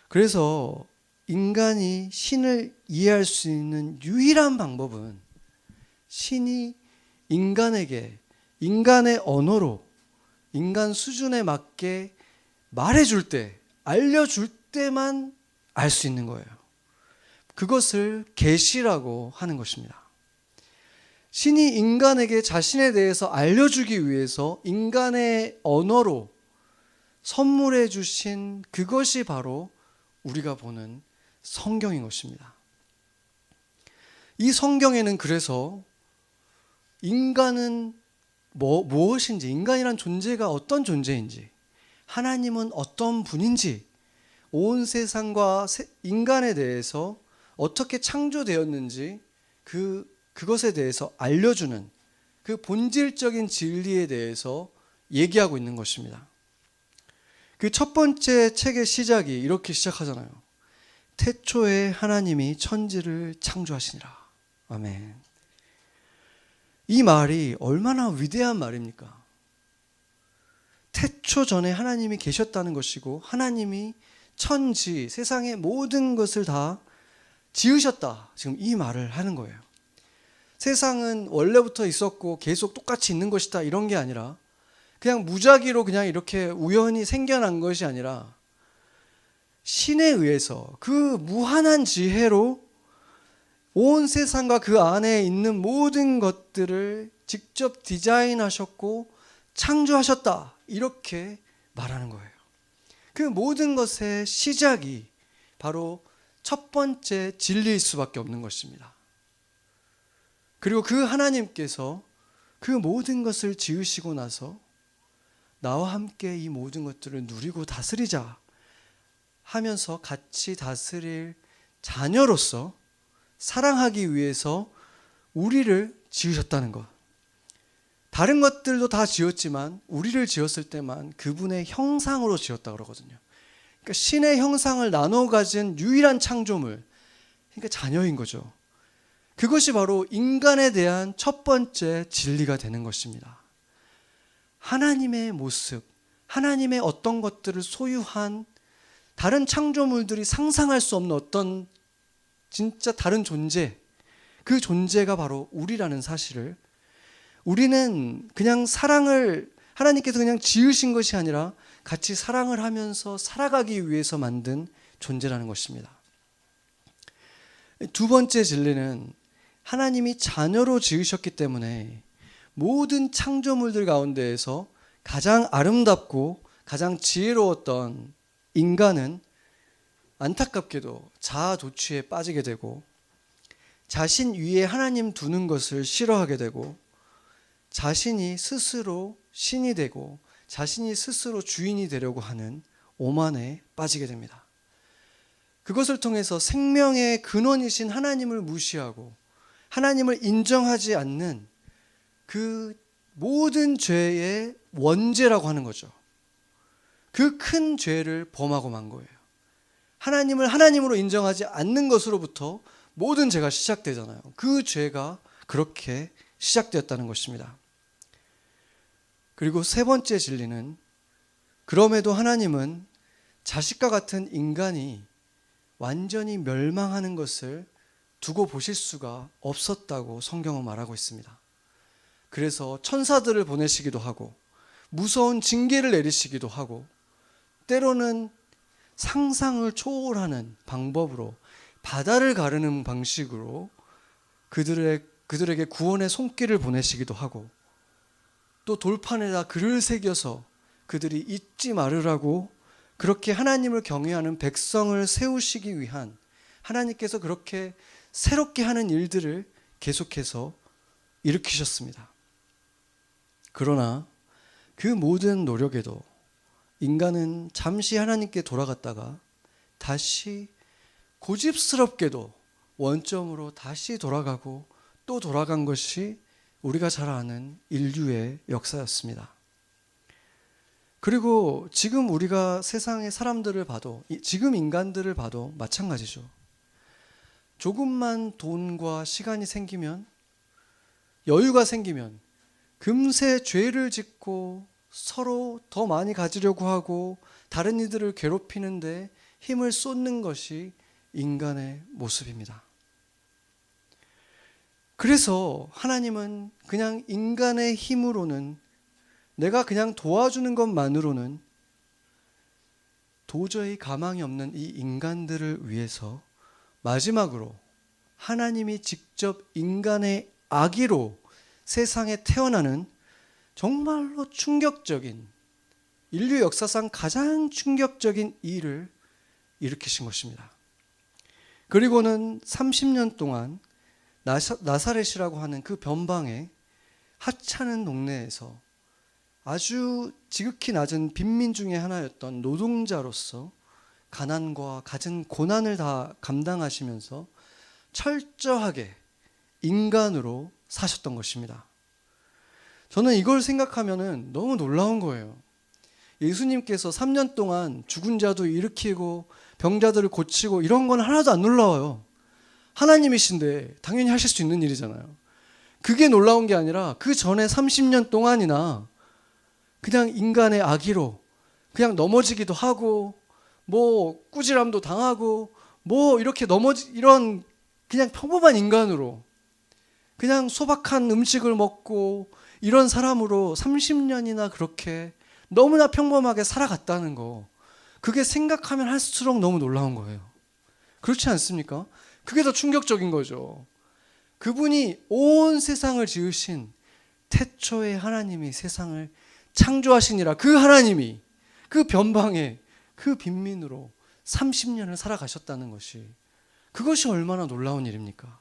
그래서 인간이 신을 이해할 수 있는 유일한 방법은 신이 인간에게 인간의 언어로 인간 수준에 맞게 말해줄 때, 알려줄 때만 알 수 있는 거예요. 그것을 계시라고 하는 것입니다. 신이 인간에게 자신에 대해서 알려주기 위해서 인간의 언어로 선물해 주신 그것이 바로 우리가 보는 성경인 것입니다. 이 성경에는 그래서 인간은 무엇인지, 인간이란 존재가 어떤 존재인지, 하나님은 어떤 분인지, 온 세상과 인간에 대해서 어떻게 창조되었는지 그것에 대해서 알려주는 그 본질적인 진리에 대해서 얘기하고 있는 것입니다. 그 첫 번째 책의 시작이 이렇게 시작하잖아요. 태초에 하나님이 천지를 창조하시니라. 아멘. 이 말이 얼마나 위대한 말입니까? 태초 전에 하나님이 계셨다는 것이고 하나님이 천지, 세상의 모든 것을 다 지으셨다. 지금 이 말을 하는 거예요. 세상은 원래부터 있었고 계속 똑같이 있는 것이다. 이런 게 아니라 그냥 무작위로 그냥 이렇게 우연히 생겨난 것이 아니라 신에 의해서 그 무한한 지혜로 온 세상과 그 안에 있는 모든 것들을 직접 디자인하셨고 창조하셨다. 이렇게 말하는 거예요. 그 모든 것의 시작이 바로 첫 번째 진리일 수밖에 없는 것입니다. 그리고 그 하나님께서 그 모든 것을 지으시고 나서 나와 함께 이 모든 것들을 누리고 다스리자 하면서 같이 다스릴 자녀로서 사랑하기 위해서 우리를 지으셨다는 것. 다른 것들도 다 지었지만 우리를 지었을 때만 그분의 형상으로 지었다 그러거든요. 그러니까 신의 형상을 나눠 가진 유일한 창조물, 그러니까 자녀인 거죠. 그것이 바로 인간에 대한 첫 번째 진리가 되는 것입니다. 하나님의 모습, 하나님의 어떤 것들을 소유한 다른 창조물들이 상상할 수 없는 어떤 진짜 다른 존재, 그 존재가 바로 우리라는 사실을, 우리는 그냥 사랑을 하나님께서 그냥 지으신 것이 아니라 같이 사랑을 하면서 살아가기 위해서 만든 존재라는 것입니다. 두 번째 진리는 하나님이 자녀로 지으셨기 때문에 모든 창조물들 가운데에서 가장 아름답고 가장 지혜로웠던 인간은 안타깝게도 자아 도취에 빠지게 되고 자신 위에 하나님 두는 것을 싫어하게 되고 자신이 스스로 신이 되고 자신이 스스로 주인이 되려고 하는 오만에 빠지게 됩니다. 그것을 통해서 생명의 근원이신 하나님을 무시하고 하나님을 인정하지 않는 그 모든 죄의 원죄라고 하는 거죠. 그 큰 죄를 범하고 만 거예요. 하나님을 하나님으로 인정하지 않는 것으로부터 모든 죄가 시작되잖아요. 그 죄가 그렇게 시작되었다는 것입니다. 그리고 세 번째 진리는 그럼에도 하나님은 자식과 같은 인간이 완전히 멸망하는 것을 두고 보실 수가 없었다고 성경은 말하고 있습니다. 그래서 천사들을 보내시기도 하고 무서운 징계를 내리시기도 하고 때로는 상상을 초월하는 방법으로 바다를 가르는 방식으로 그들에게 구원의 손길을 보내시기도 하고 또 돌판에다 글을 새겨서 그들이 잊지 말으라고 그렇게 하나님을 경외하는 백성을 세우시기 위한 하나님께서 그렇게 새롭게 하는 일들을 계속해서 일으키셨습니다. 그러나 그 모든 노력에도 인간은 잠시 하나님께 돌아갔다가 다시 고집스럽게도 원점으로 다시 돌아가고 또 돌아간 것이 우리가 잘 아는 인류의 역사였습니다. 그리고 지금 우리가 세상의 사람들을 봐도 지금 인간들을 봐도 마찬가지죠. 조금만 돈과 시간이 생기면 여유가 생기면 금세 죄를 짓고 서로 더 많이 가지려고 하고 다른 이들을 괴롭히는데 힘을 쏟는 것이 인간의 모습입니다. 그래서 하나님은 그냥 인간의 힘으로는 내가 그냥 도와주는 것만으로는 도저히 가망이 없는 이 인간들을 위해서 마지막으로 하나님이 직접 인간의 아기로 세상에 태어나는 정말로 충격적인 인류 역사상 가장 충격적인 일을 일으키신 것입니다. 그리고는 30년 동안 나사렛이라고 하는 그 변방의 하찮은 동네에서 아주 지극히 낮은 빈민 중에 하나였던 노동자로서 가난과 갖은 고난을 다 감당하시면서 철저하게 인간으로 사셨던 것입니다. 저는 이걸 생각하면 너무 놀라운 거예요. 예수님께서 3년 동안 죽은 자도 일으키고 병자들을 고치고 이런 건 하나도 안 놀라워요. 하나님이신데 당연히 하실 수 있는 일이잖아요. 그게 놀라운 게 아니라 그 전에 30년 동안이나 그냥 인간의 아기로 그냥 넘어지기도 하고 뭐 꾸지람도 당하고 뭐 이렇게 이런 그냥 평범한 인간으로 그냥 소박한 음식을 먹고 이런 사람으로 30년이나 그렇게 너무나 평범하게 살아갔다는 거, 그게 생각하면 할수록 너무 놀라운 거예요. 그렇지 않습니까? 그게 더 충격적인 거죠. 그분이 온 세상을 지으신 태초의 하나님이 세상을 창조하시니라 그 하나님이 그 변방에 그 빈민으로 30년을 살아가셨다는 것이, 그것이 얼마나 놀라운 일입니까?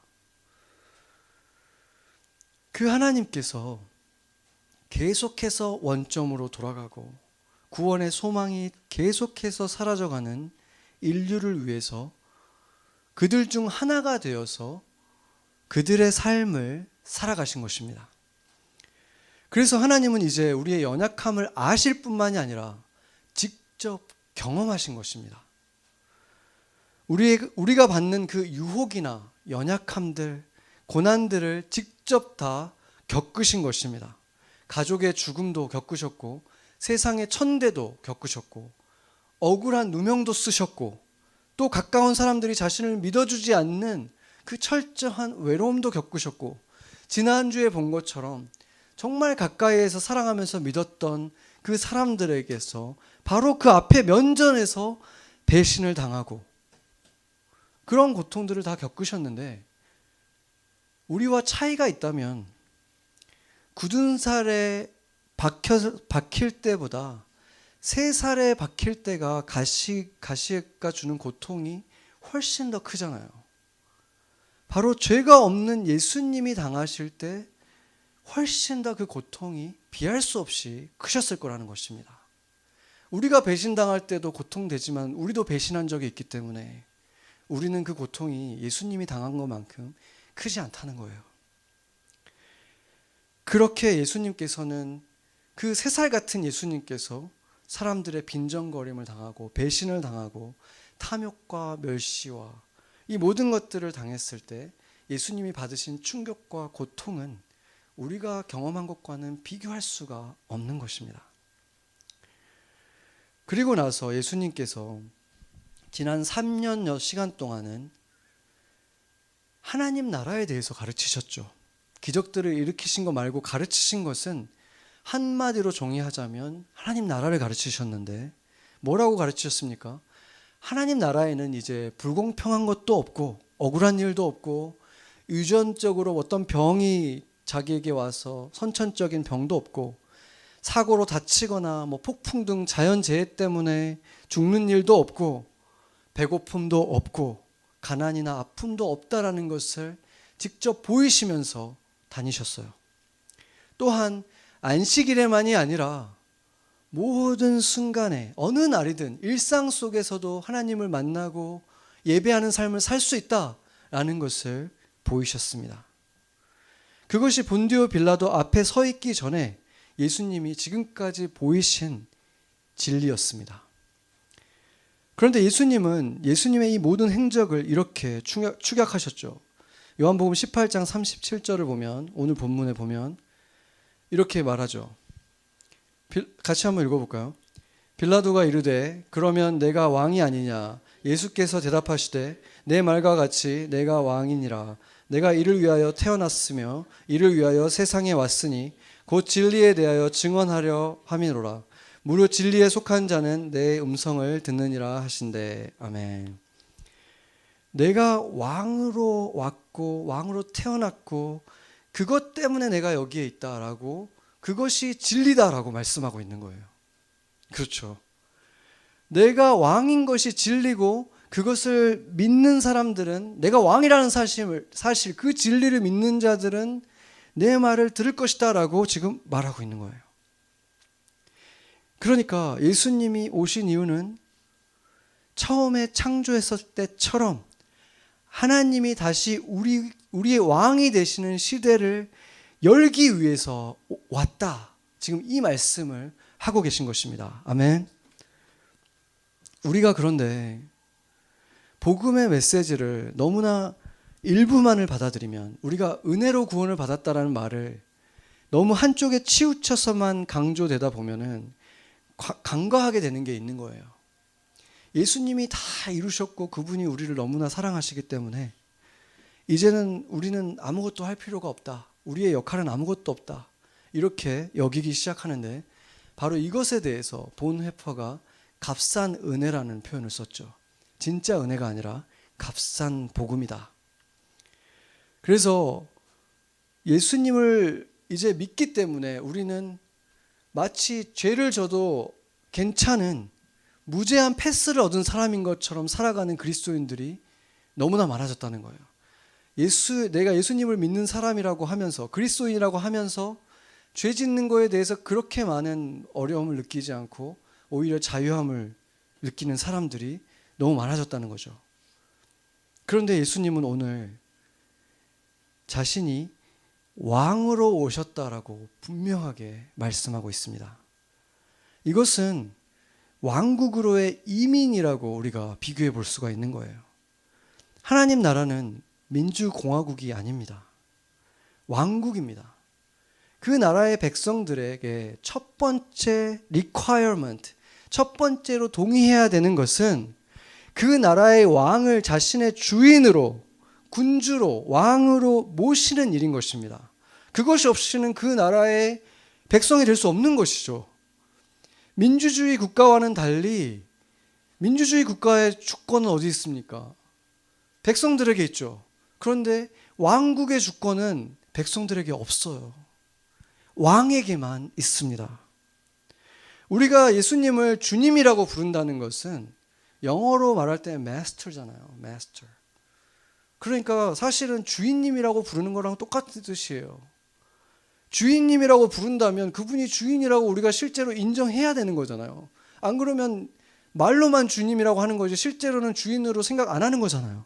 그 하나님께서 계속해서 원점으로 돌아가고 구원의 소망이 계속해서 사라져가는 인류를 위해서 그들 중 하나가 되어서 그들의 삶을 살아가신 것입니다. 그래서 하나님은 이제 우리의 연약함을 아실 뿐만이 아니라 직접 경험하신 것입니다. 우리가 받는 그 유혹이나 연약함들, 고난들을 직접 다 겪으신 것입니다. 가족의 죽음도 겪으셨고 세상의 천대도 겪으셨고 억울한 누명도 쓰셨고 또 가까운 사람들이 자신을 믿어주지 않는 그 철저한 외로움도 겪으셨고, 지난주에 본 것처럼 정말 가까이에서 사랑하면서 믿었던 그 사람들에게서 바로 그 앞에 면전에서 배신을 당하고 그런 고통들을 다 겪으셨는데, 우리와 차이가 있다면 굳은 살에 박힐 때보다 새 살에 박힐 때가 가시가 주는 고통이 훨씬 더 크잖아요. 바로 죄가 없는 예수님이 당하실 때 훨씬 더 그 고통이 비할 수 없이 크셨을 거라는 것입니다. 우리가 배신당할 때도 고통되지만 우리도 배신한 적이 있기 때문에 우리는 그 고통이 예수님이 당한 것만큼 크지 않다는 거예요. 그렇게 예수님께서는, 그 3살 같은 예수님께서 사람들의 빈정거림을 당하고 배신을 당하고 탐욕과 멸시와 이 모든 것들을 당했을 때 예수님이 받으신 충격과 고통은 우리가 경험한 것과는 비교할 수가 없는 것입니다. 그리고 나서 예수님께서 지난 3년여 시간 동안은 하나님 나라에 대해서 가르치셨죠. 기적들을 일으키신 거 말고 가르치신 것은 한마디로 정의하자면 하나님 나라를 가르치셨는데, 뭐라고 가르치셨습니까? 하나님 나라에는 이제 불공평한 것도 없고 억울한 일도 없고 유전적으로 어떤 병이 자기에게 와서 선천적인 병도 없고 사고로 다치거나 폭풍 등 자연재해 때문에 죽는 일도 없고 배고픔도 없고 가난이나 아픔도 없다라는 것을 직접 보이시면서 다니셨어요. 또한 안식일에만이 아니라 모든 순간에 어느 날이든 일상 속에서도 하나님을 만나고 예배하는 삶을 살 수 있다라는 것을 보이셨습니다. 그것이 본디오 빌라도 앞에 서 있기 전에 예수님이 지금까지 보이신 진리였습니다. 그런데 예수님은 예수님의 이 모든 행적을 이렇게 축약하셨죠. 요한복음 18장 37절을 보면, 오늘 본문에 보면 이렇게 말하죠. 같이 한번 읽어볼까요? 빌라도가 이르되 그러면 내가 왕이 아니냐? 예수께서 대답하시되 내 말과 같이 내가 왕이니라. 내가 이를 위하여 태어났으며 이를 위하여 세상에 왔으니 곧 진리에 대하여 증언하려 함이로라. 무릇 진리에 속한 자는 내 음성을 듣느니라 하신대. 아멘. 내가 왕으로 왔고 왕으로 태어났고 그것 때문에 내가 여기에 있다라고, 그것이 진리다라고 말씀하고 있는 거예요. 그렇죠. 내가 왕인 것이 진리고 그것을 믿는 사람들은, 내가 왕이라는 사실 그 진리를 믿는 자들은 내 말을 들을 것이다 라고 지금 말하고 있는 거예요. 그러니까 예수님이 오신 이유는 처음에 창조했을 때처럼 하나님이 다시 우리의 왕이 되시는 시대를 열기 위해서 왔다. 지금 이 말씀을 하고 계신 것입니다. 아멘. 우리가 그런데 복음의 메시지를 너무나 일부만을 받아들이면, 우리가 은혜로 구원을 받았다라는 말을 너무 한쪽에 치우쳐서만 강조되다 보면은 간과하게 되는 게 있는 거예요. 예수님이 다 이루셨고 그분이 우리를 너무나 사랑하시기 때문에 이제는 우리는 아무것도 할 필요가 없다. 우리의 역할은 아무것도 없다. 이렇게 여기기 시작하는데, 바로 이것에 대해서 본 회퍼가 값싼 은혜라는 표현을 썼죠. 진짜 은혜가 아니라 값싼 복음이다. 그래서 예수님을 이제 믿기 때문에 우리는 마치 죄를 져도 괜찮은 무제한 패스를 얻은 사람인 것처럼 살아가는 그리스도인들이 너무나 많아졌다는 거예요. 내가 예수님을 믿는 사람이라고 하면서, 그리스도인이라고 하면서 죄 짓는 거에 대해서 그렇게 많은 어려움을 느끼지 않고 오히려 자유함을 느끼는 사람들이 너무 많아졌다는 거죠. 그런데 예수님은 오늘 자신이 왕으로 오셨다라고 분명하게 말씀하고 있습니다. 이것은 왕국으로의 이민이라고 우리가 비교해 볼 수가 있는 거예요. 하나님 나라는 민주공화국이 아닙니다. 왕국입니다. 그 나라의 백성들에게 첫 번째 requirement, 첫 번째로 동의해야 되는 것은 그 나라의 왕을 자신의 주인으로, 군주로, 왕으로 모시는 일인 것입니다. 그것이 없이는 그 나라의 백성이 될 수 없는 것이죠. 민주주의 국가와는 달리 민주주의 국가의 주권은 어디 있습니까? 백성들에게 있죠. 그런데 왕국의 주권은 백성들에게 없어요. 왕에게만 있습니다. 우리가 예수님을 주님이라고 부른다는 것은 영어로 말할 때 master잖아요. master. 그러니까 사실은 주인님이라고 부르는 거랑 똑같은 뜻이에요. 주인님이라고 부른다면 그분이 주인이라고 우리가 실제로 인정해야 되는 거잖아요. 안 그러면 말로만 주님이라고 하는 거지 실제로는 주인으로 생각 안 하는 거잖아요.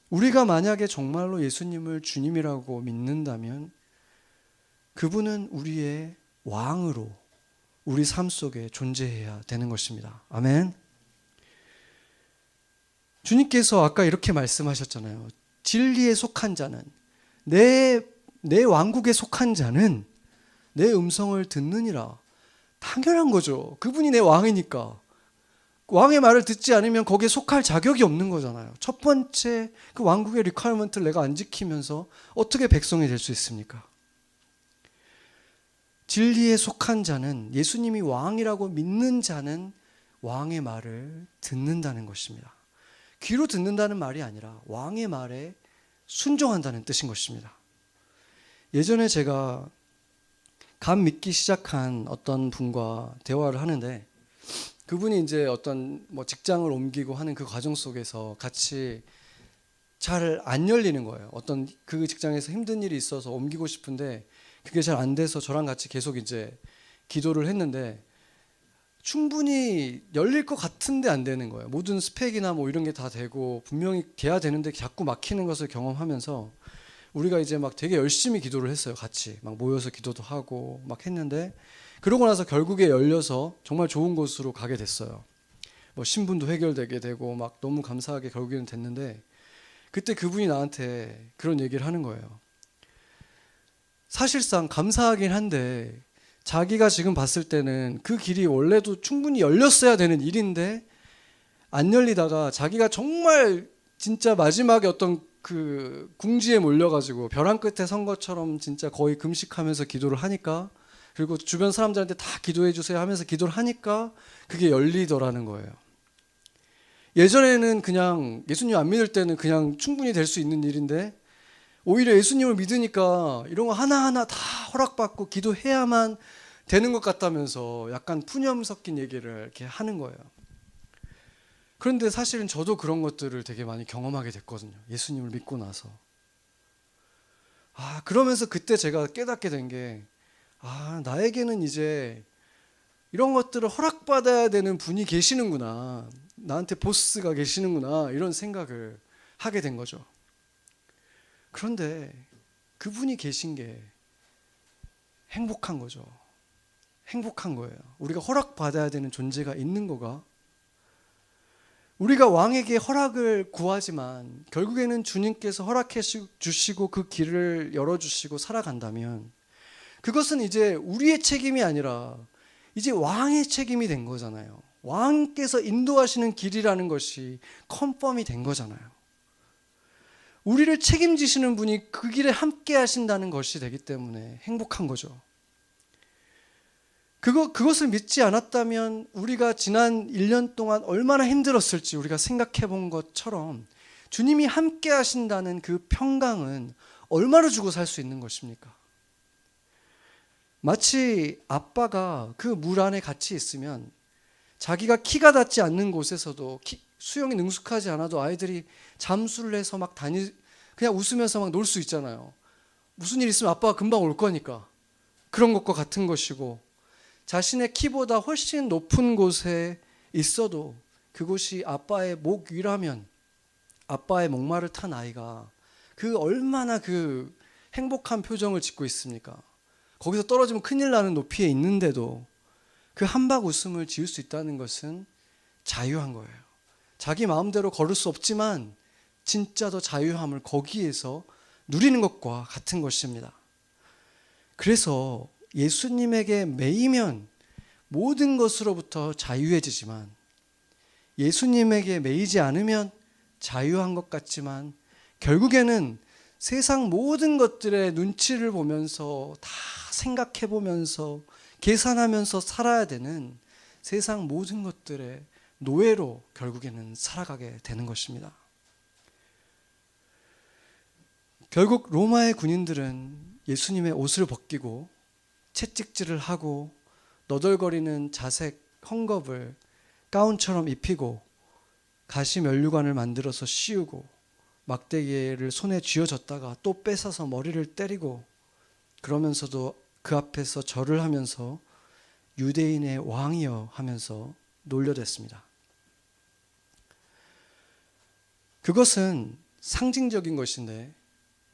우리가 만약에 정말로 예수님을 주님이라고 믿는다면 그분은 우리의 왕으로 우리 삶 속에 존재해야 되는 것입니다. 아멘. 주님께서 아까 이렇게 말씀하셨잖아요. 진리에 속한 자는 내 왕국에 속한 자는 내 음성을 듣느니라. 당연한 거죠. 그분이 내 왕이니까. 왕의 말을 듣지 않으면 거기에 속할 자격이 없는 거잖아요. 첫 번째 그 왕국의 리퀘어먼트를 내가 안 지키면서 어떻게 백성이 될 수 있습니까? 진리에 속한 자는, 예수님이 왕이라고 믿는 자는 왕의 말을 듣는다는 것입니다. 귀로 듣는다는 말이 아니라 왕의 말에 순종한다는 뜻인 것입니다. 예전에 제가 감 믿기 시작한 어떤 분과 대화를 하는데 그분이 이제 어떤 직장을 옮기고 하는 그 과정 속에서 같이 잘 안 열리는 거예요. 어떤 그 직장에서 힘든 일이 있어서 옮기고 싶은데 그게 잘 안 돼서 저랑 같이 계속 이제 기도를 했는데 충분히 열릴 것 같은데 안 되는 거예요. 모든 스펙이나 이런 게 다 되고 분명히 돼야 되는데 자꾸 막히는 것을 경험하면서 우리가 이제 막 되게 열심히 기도를 했어요. 같이 막 모여서 기도도 하고 막 했는데 그러고 나서 결국에 열려서 정말 좋은 곳으로 가게 됐어요. 신분도 해결되게 되고 막 너무 감사하게 결국에는 됐는데 그때 그분이 나한테 그런 얘기를 하는 거예요. 사실상 감사하긴 한데 자기가 지금 봤을 때는 그 길이 원래도 충분히 열렸어야 되는 일인데 안 열리다가 자기가 정말 진짜 마지막에 어떤 그 궁지에 몰려가지고 벼랑 끝에 선 것처럼 진짜 거의 금식하면서 기도를 하니까 그리고 주변 사람들한테 다 기도해 주세요 하면서 기도를 하니까 그게 열리더라는 거예요. 예전에는 그냥 예수님 안 믿을 때는 그냥 충분히 될 수 있는 일인데 오히려 예수님을 믿으니까 이런 거 하나하나 다 허락받고 기도해야만 되는 것 같다면서 약간 푸념 섞인 얘기를 이렇게 하는 거예요. 그런데 사실은 저도 그런 것들을 되게 많이 경험하게 됐거든요. 예수님을 믿고 나서. 그러면서 그때 제가 깨닫게 된 게 나에게는 이제 이런 것들을 허락받아야 되는 분이 계시는구나. 나한테 보스가 계시는구나. 이런 생각을 하게 된 거죠. 그런데 그분이 계신 게 행복한 거죠. 행복한 거예요. 우리가 허락받아야 되는 존재가 있는 거가 우리가 왕에게 허락을 구하지만 결국에는 주님께서 허락해 주시고 그 길을 열어주시고 살아간다면 그것은 이제 우리의 책임이 아니라 이제 왕의 책임이 된 거잖아요. 왕께서 인도하시는 길이라는 것이 컨펌이 된 거잖아요. 우리를 책임지시는 분이 그 길에 함께 하신다는 것이 되기 때문에 행복한 거죠. 그것을 믿지 않았다면 우리가 지난 1년 동안 얼마나 힘들었을지 우리가 생각해 본 것처럼 주님이 함께 하신다는 그 평강은 얼마를 주고 살 수 있는 것입니까? 마치 아빠가 그 물 안에 같이 있으면 자기가 키가 닿지 않는 곳에서도 수영이 능숙하지 않아도 아이들이 잠수를 해서 막 그냥 웃으면서 막 놀 수 있잖아요. 무슨 일 있으면 아빠가 금방 올 거니까. 그런 것과 같은 것이고 자신의 키보다 훨씬 높은 곳에 있어도 그곳이 아빠의 목 위라면 아빠의 목마를 탄 아이가 그 얼마나 그 행복한 표정을 짓고 있습니까? 거기서 떨어지면 큰일 나는 높이에 있는데도 그 한박 웃음을 지을 수 있다는 것은 자유한 거예요. 자기 마음대로 걸을 수 없지만 진짜 더 자유함을 거기에서 누리는 것과 같은 것입니다. 그래서 예수님에게 매이면 모든 것으로부터 자유해지지만 예수님에게 매이지 않으면 자유한 것 같지만 결국에는 세상 모든 것들의 눈치를 보면서 다 생각해 보면서 계산하면서 살아야 되는 세상 모든 것들의 노예로 결국에는 살아가게 되는 것입니다. 결국 로마의 군인들은 예수님의 옷을 벗기고 채찍질을 하고 너덜거리는 자색 헝겊을 가운처럼 입히고 가시 면류관을 만들어서 씌우고 막대기를 손에 쥐어줬다가 또 뺏어서 머리를 때리고 그러면서도 그 앞에서 절을 하면서 유대인의 왕이여 하면서 놀려댔습니다. 그것은 상징적인 것인데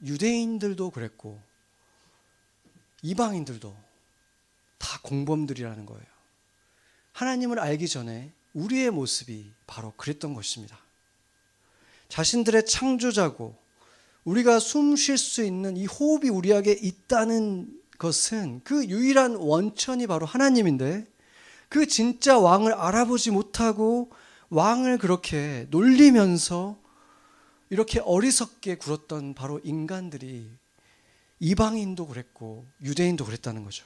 유대인들도 그랬고 이방인들도 다 공범들이라는 거예요. 하나님을 알기 전에 우리의 모습이 바로 그랬던 것입니다. 자신들의 창조자고 우리가 숨 쉴 수 있는 이 호흡이 우리에게 있다는 것은 그 유일한 원천이 바로 하나님인데 그 진짜 왕을 알아보지 못하고 왕을 그렇게 놀리면서 이렇게 어리석게 굴었던 바로 인간들이 이방인도 그랬고 유대인도 그랬다는 거죠.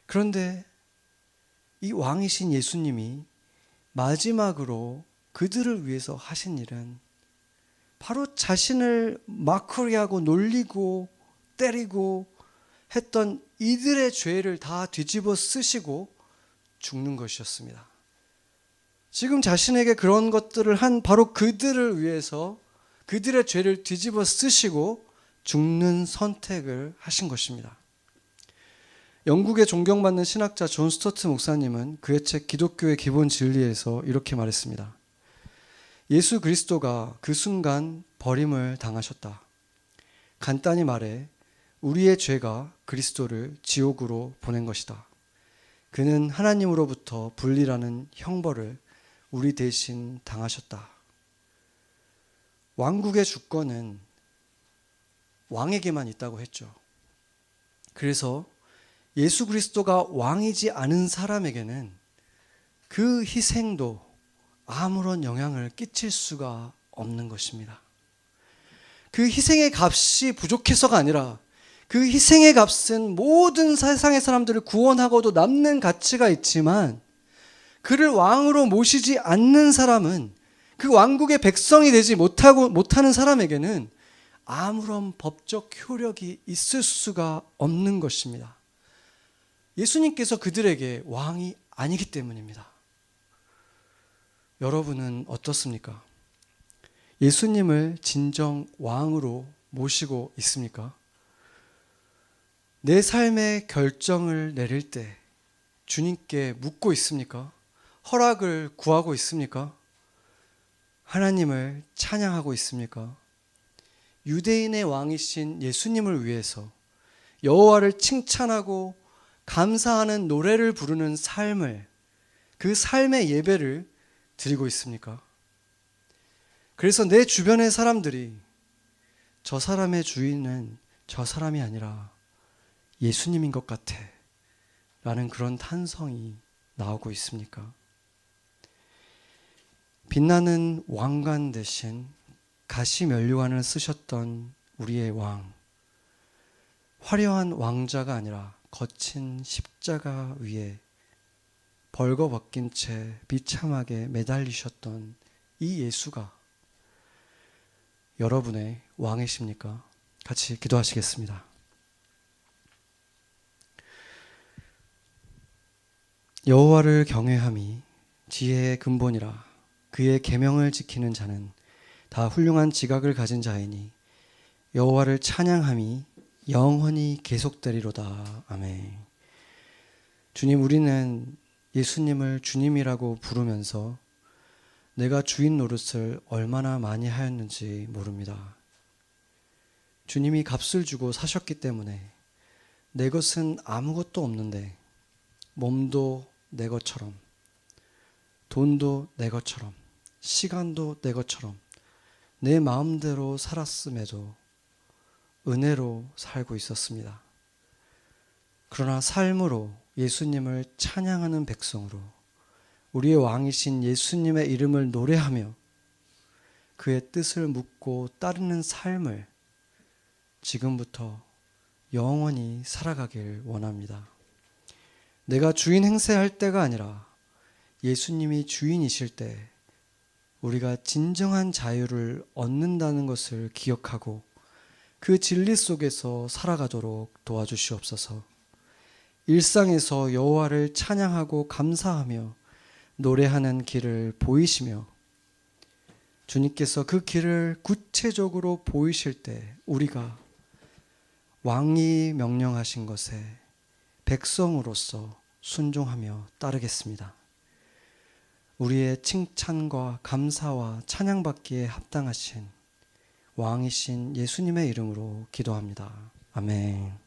그런데 이 왕이신 예수님이 마지막으로 그들을 위해서 하신 일은 바로 자신을 마크리하고 놀리고 때리고 했던 이들의 죄를 다 뒤집어 쓰시고 죽는 것이었습니다. 지금 자신에게 그런 것들을 한 바로 그들을 위해서 그들의 죄를 뒤집어 쓰시고 죽는 선택을 하신 것입니다. 영국의 존경받는 신학자 존 스토트 목사님은 그의 책 기독교의 기본 진리에서 이렇게 말했습니다. 예수 그리스도가 그 순간 버림을 당하셨다. 간단히 말해 우리의 죄가 그리스도를 지옥으로 보낸 것이다. 그는 하나님으로부터 분리라는 형벌을 우리 대신 당하셨다. 왕국의 주권은 왕에게만 있다고 했죠. 그래서 예수 그리스도가 왕이지 않은 사람에게는 그 희생도 아무런 영향을 끼칠 수가 없는 것입니다. 그 희생의 값이 부족해서가 아니라 그 희생의 값은 모든 세상의 사람들을 구원하고도 남는 가치가 있지만 그를 왕으로 모시지 않는 사람은 그 왕국의 백성이 되지 못하는 사람에게는 아무런 법적 효력이 있을 수가 없는 것입니다. 예수님께서 그들에게 왕이 아니기 때문입니다. 여러분은 어떻습니까? 예수님을 진정 왕으로 모시고 있습니까? 내 삶의 결정을 내릴 때 주님께 묻고 있습니까? 허락을 구하고 있습니까? 하나님을 찬양하고 있습니까? 유대인의 왕이신 예수님을 위해서 여호와를 칭찬하고 감사하는 노래를 부르는 삶을, 그 삶의 예배를 드리고 있습니까? 그래서 내 주변의 사람들이 저 사람의 주인은 저 사람이 아니라 예수님인 것 같아 라는 그런 탄성이 나오고 있습니까? 빛나는 왕관 대신 가시 면류관을 쓰셨던 우리의 왕, 화려한 왕자가 아니라 거친 십자가 위에 벌거벗긴 채 비참하게 매달리셨던 이 예수가 여러분의 왕이십니까? 같이 기도하시겠습니다. 여호와를 경외함이 지혜의 근본이라. 그의 계명을 지키는 자는 다 훌륭한 지각을 가진 자이니 여호와를 찬양함이 영원히 계속되리로다. 아멘. 주님, 우리는 예수님을 주님이라고 부르면서 내가 주인 노릇을 얼마나 많이 하였는지 모릅니다. 주님이 값을 주고 사셨기 때문에 내 것은 아무것도 없는데 몸도 내 것처럼, 돈도 내 것처럼, 시간도 내 것처럼 내 마음대로 살았음에도 은혜로 살고 있었습니다. 그러나 삶으로 예수님을 찬양하는 백성으로 우리의 왕이신 예수님의 이름을 노래하며 그의 뜻을 묻고 따르는 삶을 지금부터 영원히 살아가길 원합니다. 내가 주인 행세할 때가 아니라 예수님이 주인이실 때 우리가 진정한 자유를 얻는다는 것을 기억하고 그 진리 속에서 살아가도록 도와주시옵소서. 일상에서 여호와를 찬양하고 감사하며 노래하는 길을 보이시며 주님께서 그 길을 구체적으로 보이실 때 우리가 왕이 명령하신 것에 백성으로서 순종하며 따르겠습니다. 우리의 칭찬과 감사와 찬양받기에 합당하신 왕이신 예수님의 이름으로 기도합니다. 아멘.